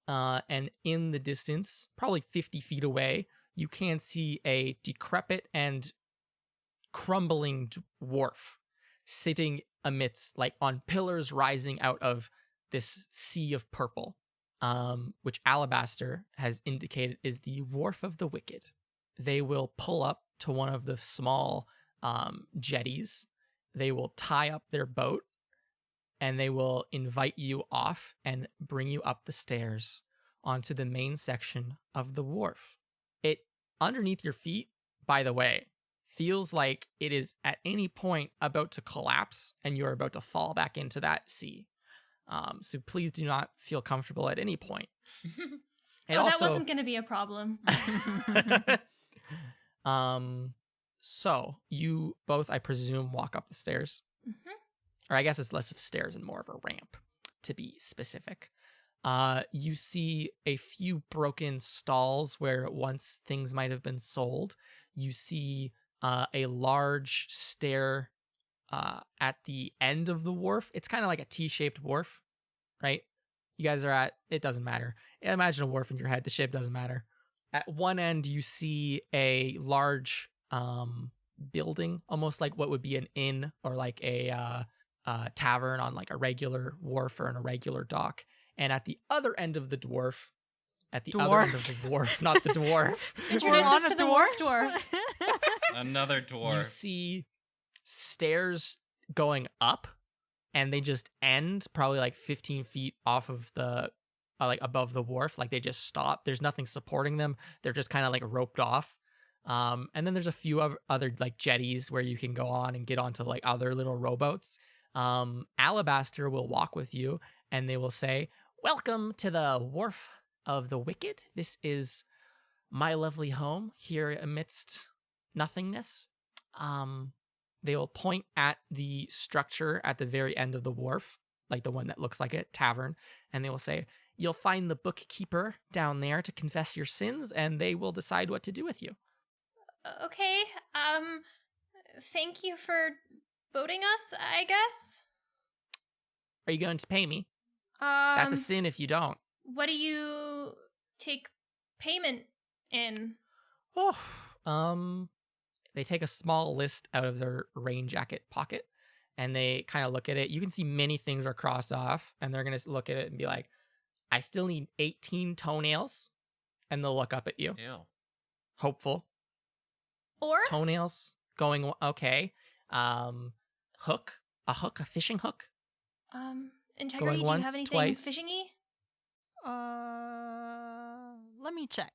And in the distance, probably 50 feet away, you can see a decrepit and crumbling wharf sitting amidst, like, on pillars rising out of this sea of purple, which Alabaster has indicated is the Wharf of the Wicked. They will pull up to one of the small jetties. They will tie up their boat, and they will invite you off and bring you up the stairs onto the main section of the wharf. It, underneath your feet, by the way, feels like it is at any point about to collapse and you're about to fall back into that sea. So please do not feel comfortable at any point. And that wasn't going to be a problem. So you both, I presume, walk up the stairs. Mhm. Or I guess it's less of stairs and more of a ramp, to be specific. You see a few broken stalls where once things might have been sold. You see a large stair at the end of the wharf. It's kind of like a T-shaped wharf, right? You guys are at, it doesn't matter. Imagine a wharf in your head. The shape doesn't matter. At one end, you see a large building, almost like what would be an inn or like a tavern on like a regular wharf or on a regular dock. And at the other end of the dwarf, other end of the wharf, not the dwarf, Introduce us to the wharf dwarf. Another dwarf. you see stairs going up, and they just end probably like 15 feet off of the like above the wharf. Like they just stop. There's nothing supporting them. They're just kind of like roped off. And then there's a few other like jetties where you can go on and get onto like other little rowboats. Alabaster will walk with you, and they will say, "Welcome to the Wharf of the Wicked. This is my lovely home here amidst nothingness." They will point at the structure at the very end of the wharf, like the one that looks like a tavern, and they will say, "You'll find the bookkeeper down there to confess your sins, and they will decide what to do with you." Okay. Thank you for voting us, I guess. Are you going to pay me? That's a sin if you don't. What do you take payment in? Oh, they take a small list out of their rain jacket pocket, and they kind of look at it. You can see many things are crossed off, and they're going to look at it and be like, "I still need 18 toenails." And they'll look up at you. Ew. Hopeful. Or Toenails going, okay. Hook, a fishing hook. integrity, Going do you once, have anything twice. fishing-y? Let me check.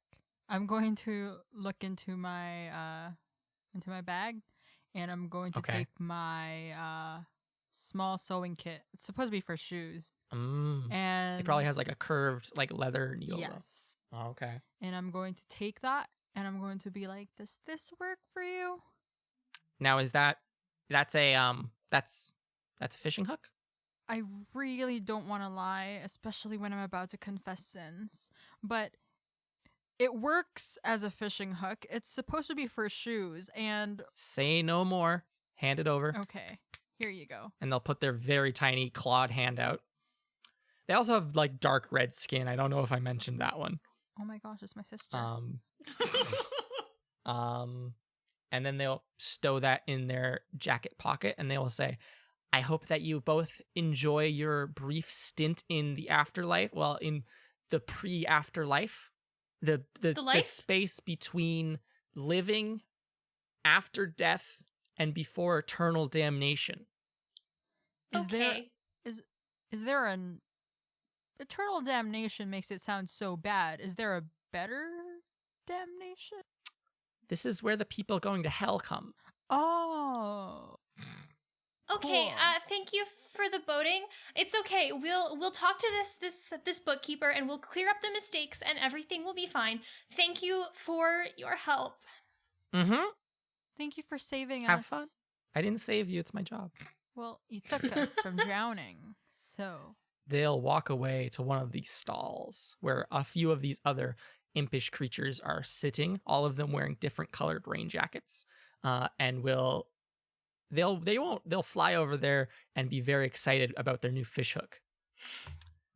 I'm going to look into my bag, and I'm going to Okay. take my small sewing kit. It's supposed to be for shoes. And It probably has like a curved like leather needle. though. yes. Oh, okay. And I'm going to take that, and I'm going to be like, "Does this work for you?" Now is that's a fishing hook? I really don't want to lie, especially when I'm about to confess sins, but it works as a fishing hook. It's supposed to be for shoes, and Say no more. Hand it over. okay, here you go. And they'll put their very tiny clawed hand out. They also have like dark red skin. I don't know if I mentioned that one. Oh my gosh, it's my sister. And then they'll stow that in their jacket pocket, and they will say, "I hope that you both enjoy your brief stint in the afterlife. Well, in pre-afterlife, the life? space between living after death and before eternal damnation. Is Okay. is there an eternal damnation makes it sound so bad. Is there a better damnation? This is where the people going to hell come. Oh. Okay, Cool. thank you for the boating. It's okay. We'll talk to this bookkeeper and we'll clear up the mistakes and everything will be fine. Thank you for your help. Mm-hmm. Thank you for saving Have us. fun. I didn't save you. It's my job. Well, you took us from drowning. So, They'll walk away to one of these stalls where a few of these other impish creatures are sitting, all of them wearing different colored rain jackets, and they'll fly over there and be very excited about their new fish hook,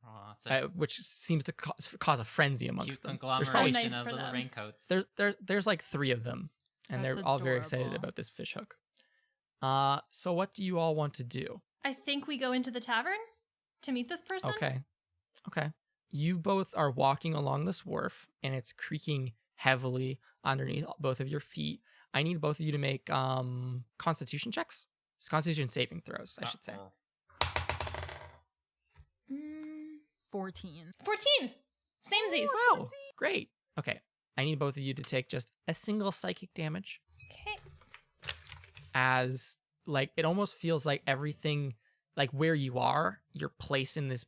Oh, it's a which seems to cause a frenzy cute amongst them. There's conglomeration probably nice of for little them. raincoats. there's like 3 of them, and That's they're all very excited adorable. about this fish hook. So what do you all want to do? I think we go into the tavern to meet this person. Okay. You both are walking along this wharf, and it's creaking heavily underneath both of your feet. I need both of you to make constitution checks. It's constitution saving throws, I should say. Uh-oh. 14. 14. Samesies. Wow, great. Okay, I need both of you to take just a single psychic damage, Okay. as like it almost feels like everything, like where you are, your place in this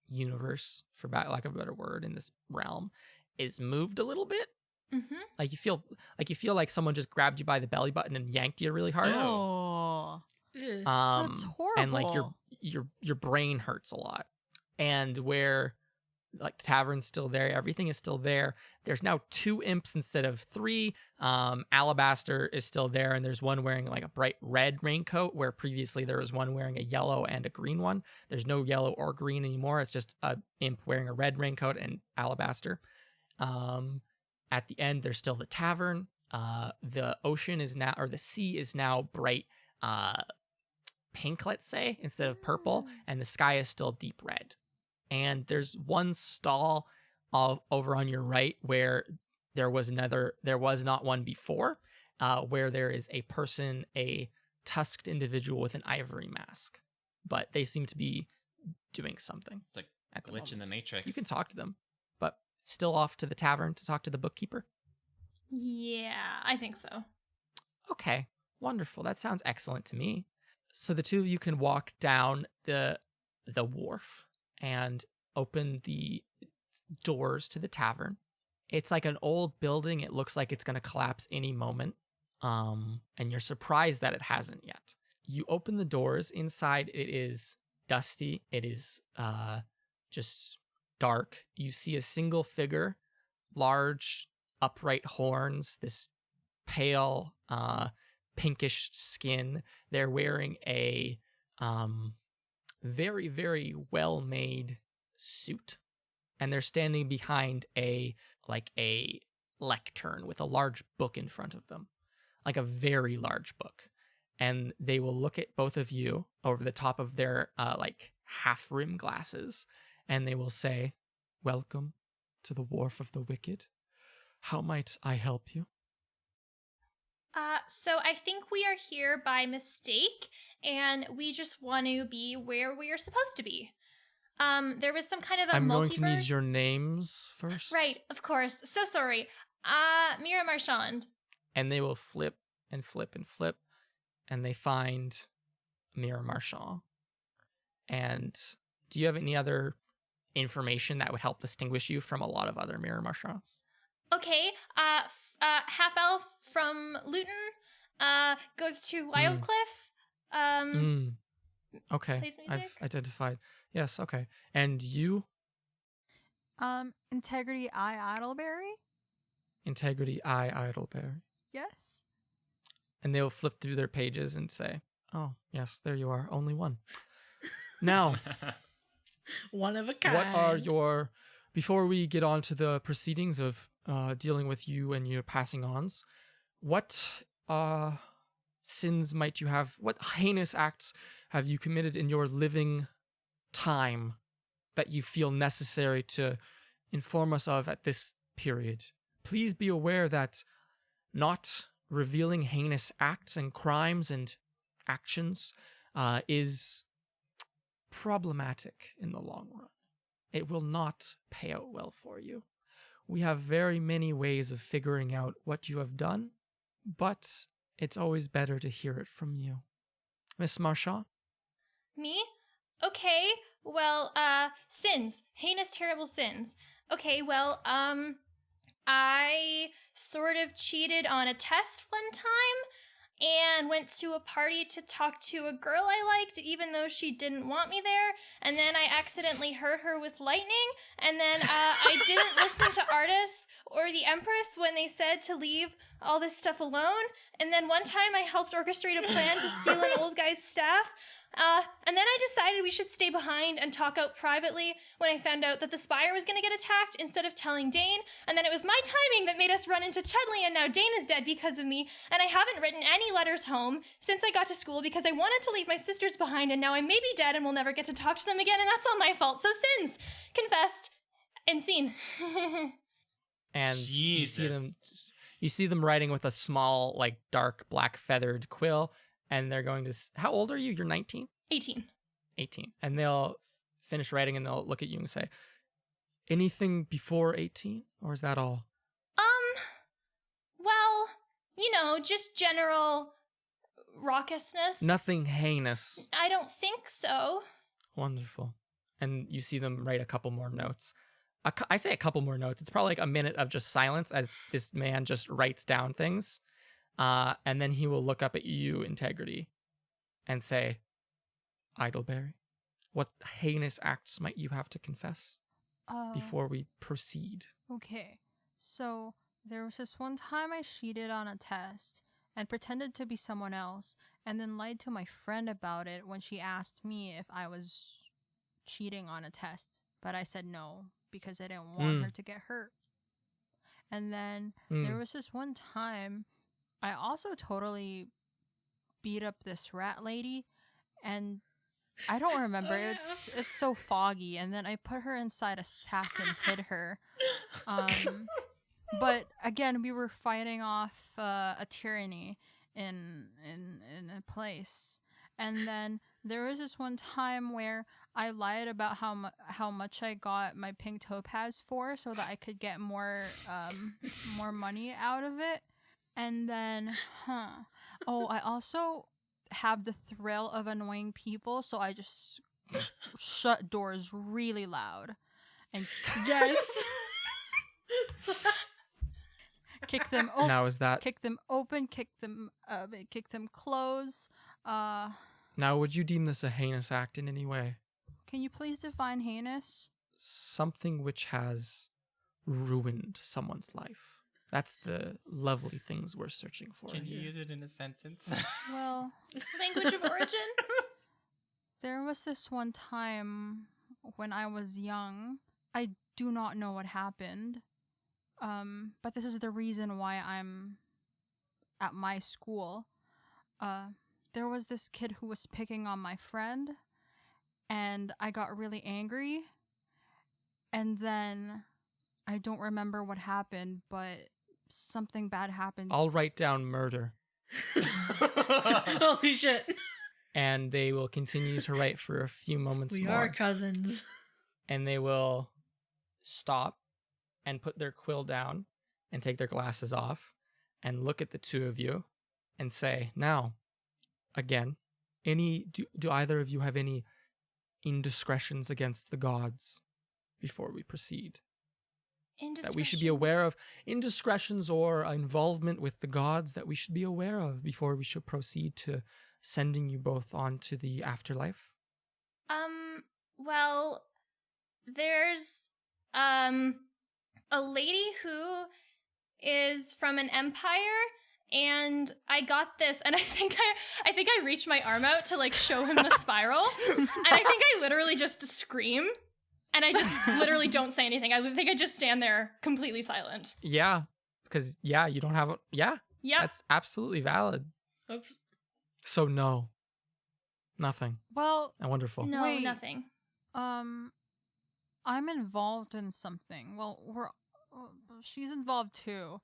universe, for lack of a better word, in this realm, is moved a little bit. Mm-hmm. Like you feel like someone just grabbed you by the belly button and yanked you really hard. Ew. Oh. Ugh. That's And like horrible. your brain hurts a lot. And where like the tavern's still there, everything is still there. There's now 2 imps instead of 3. Alabaster is still there, and there's one wearing like a bright red raincoat, where previously there was one wearing a yellow and a green one. There's no yellow or green anymore. It's just a imp wearing a red raincoat and Alabaster. At the end, there's still the tavern. The ocean is now, or the sea is now bright pink, let's say, instead of purple, and the sky is still deep red. And there's one stall over on your right where there was not one before, where there is a person, a tusked individual with an ivory mask, but they seem to be doing something. It's like at the glitch in the moment. Matrix. You can talk to them, but still off to the tavern to talk to the bookkeeper. Yeah, I think so. Okay, wonderful. That sounds excellent to me. So the 2 of you can walk down the wharf and open the doors to the tavern. It's like an old building. It looks like it's going to collapse any moment. And you're surprised that it hasn't yet. You open the doors. Inside, it is dusty. It is just dark. You see a single figure, large, upright horns, this pale, pinkish skin. They're wearing a very, very well-made suit, and they're standing behind a lectern with a large book in front of them, like a very large book. And they will look at both of you over the top of their like half-rim glasses, and they will say, "Welcome to the Wharf of the Wicked. How might I help you?" So I think we are here by mistake, and we just want to be where we are supposed to be. There was some kind of a I'm going multiverse. to need your names first. Right, of course. So sorry. Mira Marchand. And they will flip and flip and flip, and they find Mira Marchand. And do you have any other information that would help distinguish you from a lot of other Mira Marchands? Okay. Half elf from Luton. Goes to Wildcliff. Okay. Plays music. I've identified. Yes, okay. And you? Integrity I Idleberry? Integrity I Idleberry. Yes. And they'll flip through their pages and say, "Oh, yes, there you are. Only one." Now, One of a kind. what are your... Before we get on to the proceedings of dealing with you and your passing ons, what sins might you have? What heinous acts have you committed in your living time that you feel necessary to inform us of at this period. Please be aware that not revealing heinous acts and crimes and actions is problematic in the long run. It will not pay out well for you. We have very many ways of figuring out what you have done, but it's always better to hear it from you. Miss Marchand? Me? Okay, well, sins. Heinous, terrible sins. Okay, well, I sort of cheated on a test one time and went to a party to talk to a girl I liked, even though she didn't want me there. And then I accidentally hurt her with lightning. And then I didn't listen to Artis or the Empress when they said to leave all this stuff alone. And then one time I helped orchestrate a plan to steal an old guy's staff. And then I decided we should stay behind and talk out privately when I found out that the Spire was going to get attacked instead of telling Dane. And then it was my timing that made us run into Chudley, and now Dane is dead because of me. And I haven't written any letters home since I got to school because I wanted to leave my sisters behind, and now I may be dead and will never get to talk to them again, and that's all my fault. So sins. Confessed. And seen. And Jesus. you see them writing with a small, like, dark black feathered quill, and they're going to... How old are you? You're 19? 18. 18. And they'll finish writing and they'll look at you and say, anything before 18? Or is that all? Well, you know, just general raucousness. Nothing heinous. I don't think so. Wonderful. And you see them write a couple more notes. I say a couple more notes. It's probably like a minute of just silence as this man just writes down things. And then he will look up at you, Integrity, and say, Idleberry, what heinous acts might you have to confess before we proceed? Okay, so there was this one time I cheated on a test and pretended to be someone else, and then lied to my friend about it when she asked me if I was cheating on a test, but I said no because I didn't want her to get hurt. And then there was this one time I also totally beat up this rat lady, and I don't remember. It's so foggy. And then I put her inside a sack and hid her. But again, we were fighting off a tyranny in a place. And then there was this one time where I lied about how much I got my pink topaz for, so that I could get more money out of it. And then, oh, I also have the thrill of annoying people, so I just shut doors really loud and Yes. kick them open. Now is that... Kick them open, kick them close. Now, would you deem this a heinous act in any way? Can you please define heinous? Something which has ruined someone's life. That's the lovely things we're searching for. Can you here. use it in a sentence? Well, Language of origin? there was this one time when I was young. I do not know what happened. But this is the reason why I'm at my school. There was this kid who was picking on my friend, and I got really angry. And then I don't remember what happened, but something bad happened. I'll write down murder. Holy shit. And they will continue to write for a few moments We more. are cousins. And they will stop and put their quill down and take their glasses off and look at the two of you and say, now, again, do either of you have any indiscretions against the gods before we proceed? That we should be aware of, indiscretions or involvement with the gods that we should be aware of before we should proceed to sending you both on to the afterlife? Well, there's, a lady who is from an empire, and I got this, and I think I reached my arm out to, like, show him the spiral, and I think I literally just scream. And I just literally don't say anything. I think I just stand there completely silent. Yeah, because, you don't have Yep. That's absolutely valid. Oops. So, no. Nothing. Well, Wonderful. No, Wait. nothing. I'm involved in something. Well, she's involved too,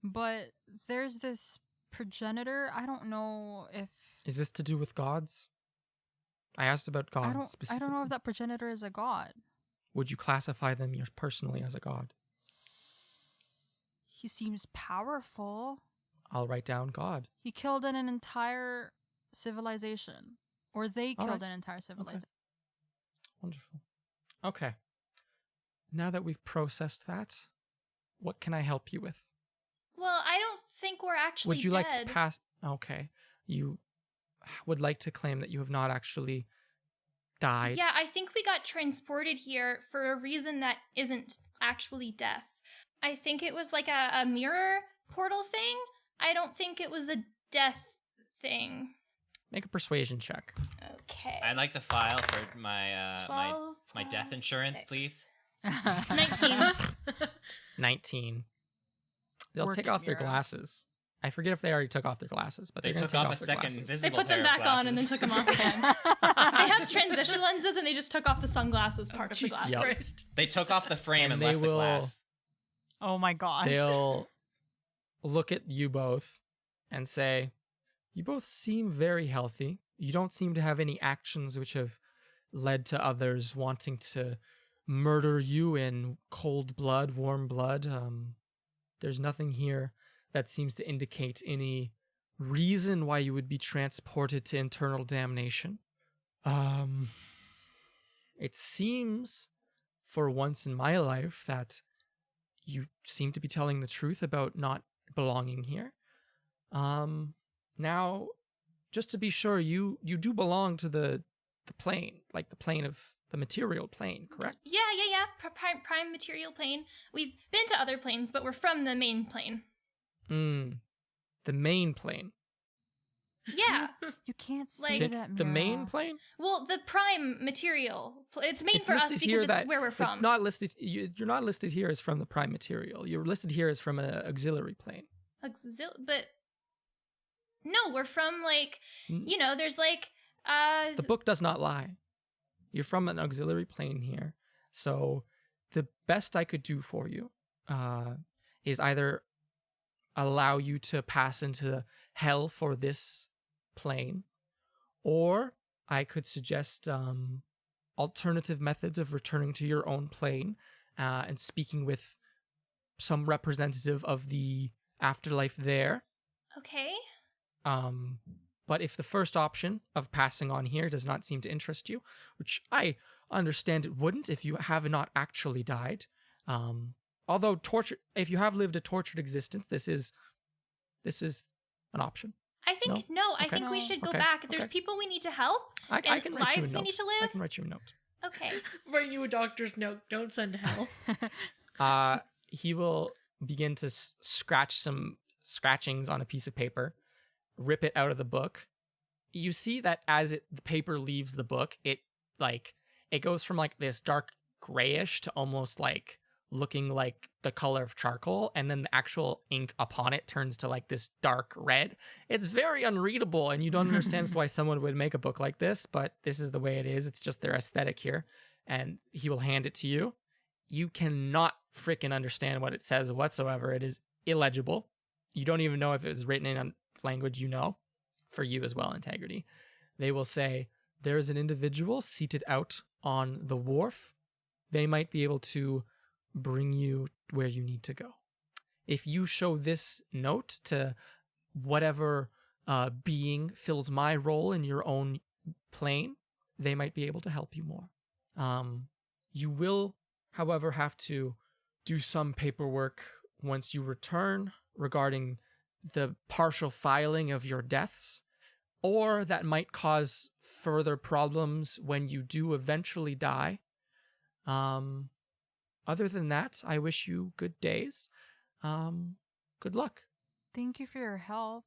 but there's this progenitor. I don't know if Is this to do with gods? I asked about gods I specifically. don't know if that progenitor is a god. Would you classify them personally as a god? He seems powerful. I'll write down god. He killed an entire civilization, or they All killed right. an entire civilization. Wonderful. Okay. Now that we've processed that, what can I help you with? Well, I don't think we're actually Would you dead. like to pass? Okay. You would like to claim that you have not actually died. Yeah, I think we got transported here for a reason that isn't actually death. I think it was like a mirror portal thing. I don't think it was a death thing. Make a persuasion check. Okay. I'd like to file for my 12 my death plus insurance, 6. please. 19. 19. They'll Work take it, off their Mira. glasses. I forget if they already took off their glasses, but They they're going took to take off off a their second glasses. invisible They put them pair of back on and then glasses. took them off again. They have transition lenses and they just took off the sunglasses part of the Jesus glasses. Yep. Christ. They took off the frame And and, they left the will- glass. Oh my gosh. They'll look at you both and say, you both seem very healthy. You don't seem to have any actions which have led to others wanting to murder you in cold blood, warm blood. There's nothing here that seems to indicate any reason why you would be transported to internal damnation. It seems, for once in my life, that you seem to be telling the truth about not belonging here. Now, just to be sure, you do belong to the plane, like the plane of the material plane, correct? Yeah. Prime material plane. We've been to other planes, but we're from the main plane. The main plane. Yeah. You can't say Like- that, The main Mira. plane? Well, the prime material. It's made It's for us listed because here it's that where we're from. It's not listed. You're not listed here as from the prime material. You're listed here as from an auxiliary plane. But no, we're from like Mm. there's like The book does not lie. You're from an auxiliary plane here. So the best I could do for you is either allow you to pass into hell for this plane, or I could suggest alternative methods of returning to your own plane and speaking with some representative of the afterlife there. okay. But if the first option of passing on here does not seem to interest you, which I understand it wouldn't if you have not actually died, although if you have lived a tortured existence, this is an option. I think no. I Okay. think we should go Okay. back. There's Okay. people we need to help. I And can write you a lives we note. need to I live? can write you a note. Okay. Write you a doctor's note. Don't send to hell. He will begin to scratch some scratchings on a piece of paper, rip it out of the book. You see that as the paper leaves the book, it goes from like this dark grayish to almost like looking like the color of charcoal, and then the actual ink upon it turns to like this dark red. It's very unreadable, and you don't understand why someone would make a book like this, but this is the way it is. It's just their aesthetic here. And he will hand it to you. You cannot freaking understand what it says whatsoever. It is illegible. You don't even know if it was written in a language you know. For you as well, integrity. They will say, there is an individual seated out on the wharf. They might be able to bring you where you need to go. If you show this note to whatever being fills my role in your own plane, they might be able to help you more. You will, however, have to do some paperwork once you return regarding the partial filing of your deaths, or that might cause further problems when you do eventually die. Other than that, I wish you good days. Good luck. Thank you for your help.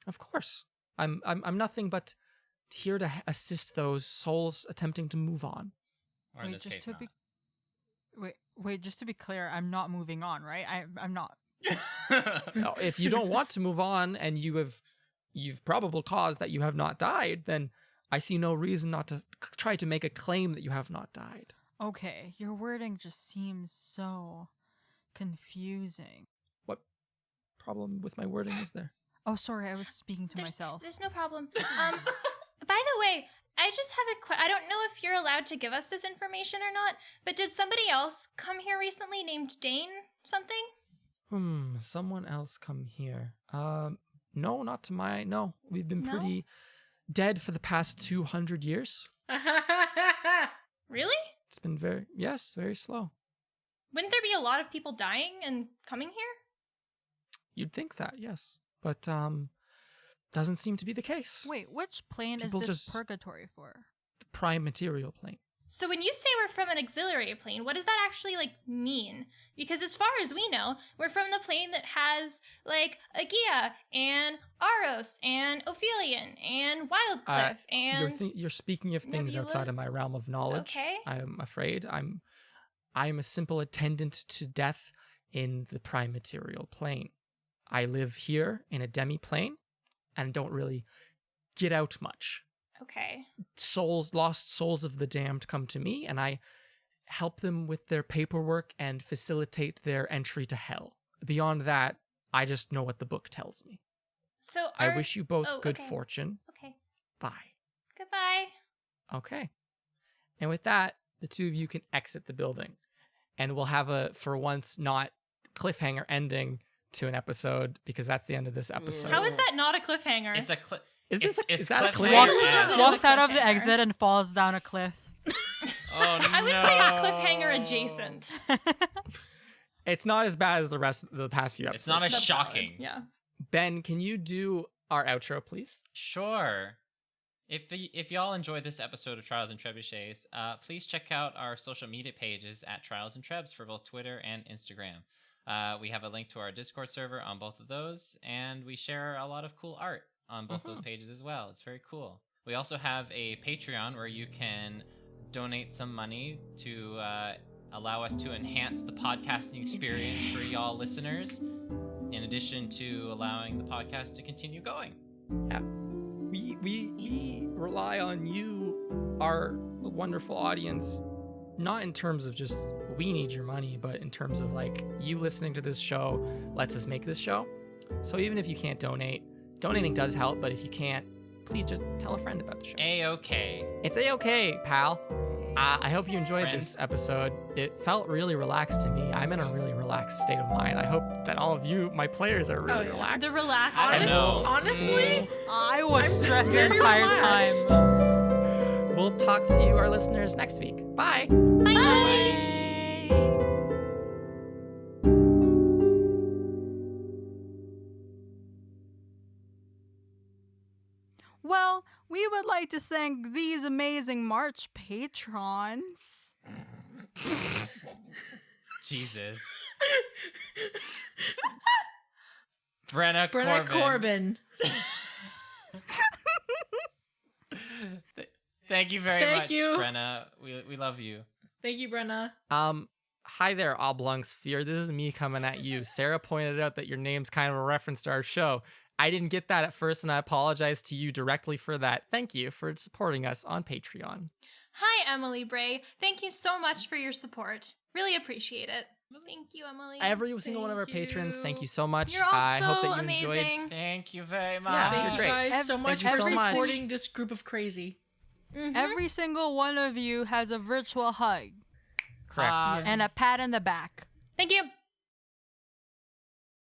Of course. I'm nothing but here to assist those souls attempting to move on. Or in this just case, to not. be wait, just to be clear, I'm not moving on, right? I'm not. Now, if you don't want to move on and you've probable cause that you have not died, then I see no reason not to try to make a claim that you have not died. Okay, your wording just seems so confusing. What problem with my wording is there? Oh, sorry, I was speaking to myself. There's no problem. By the way, I just have I don't know if you're allowed to give us this information or not, but did somebody else come here recently named Dane something? Someone else come here. No, not to my... No, we've been No? pretty dead for the past 200 years. Really? It's been very slow. Wouldn't there be a lot of people dying and coming here? You'd think that, yes. But, doesn't seem to be the case. Wait, which plane People is this just- purgatory for? The prime material plane. So when you say we're from an auxiliary plane, what does that actually mean? Because as far as we know, we're from the plane that has Aegea and Aros and Ophelion and Wildcliff and You're speaking of things outside of my realm of knowledge. Okay. I'm afraid. I'm a simple attendant to death in the prime material plane. I live here in a demi-plane and don't really get out much. Okay. Lost souls of the damned come to me, and I help them with their paperwork and facilitate their entry to hell. Beyond that, I just know what the book tells me. So I wish you both good okay. fortune. Okay. Bye. Goodbye. Okay. And with that, the two of you can exit the building. And we'll have a, for once, not cliffhanger ending to an episode, because that's the end of this episode. How is that not a cliffhanger? It's a clip. Is this it's is that a cliffhanger. cliffhanger? Yeah. Walks out of the exit and falls down a cliff. Oh no! I would say it's cliffhanger adjacent. It's not as bad as the rest of the past few episodes. It's not as That's shocking. valid. Yeah. Ben, can you do our outro, please? Sure. If y'all enjoyed this episode of Trials and Trebuchets, please check out our social media pages at Trials and Trebs for both Twitter and Instagram. We have a link to our Discord server on both of those, and we share a lot of cool art on both those pages as well. It's very cool. We also have a Patreon where you can donate some money to allow us to enhance the podcasting experience for y'all listeners, in addition to allowing the podcast to continue going. Yeah. We rely on you, our wonderful audience, not in terms of just we need your money, but in terms of you listening to this show lets us make this show. So even if you can't donate, donating does help, but if you can't, please just tell a friend about the show. A-okay. It's A-okay, pal. I hope you enjoyed Friend. this episode. It felt really relaxed to me. I'm in a really relaxed state of mind. I hope that all of you, my players, are really relaxed. The relaxed. I know. Honestly, I was I'm stressed the very entire relaxed. time. We'll talk to you, our listeners, next week. Bye. Well, we would like to thank these amazing March patrons. Jesus. Brenna Corbin. Thank you very Thank much, you. Brenna. We love you. Thank you, Brenna. Hi there, Oblong Sphere. This is me coming at you. Sarah pointed out that your name's kind of a reference to our show. I didn't get that at first, and I apologize to you directly for that. Thank you for supporting us on Patreon. Hi, Emily Bray. Thank you so much for your support. Really appreciate it. Thank you, Emily. Every single one of our patrons, thank you so much. You're all I hope so that you amazing. enjoyed. Thank you very much. Yeah, Thank you're you great. guys so much you for so much. supporting this group of crazy. Every single one of you has a virtual hug Correct. Hugs. and a pat in the back. Thank you.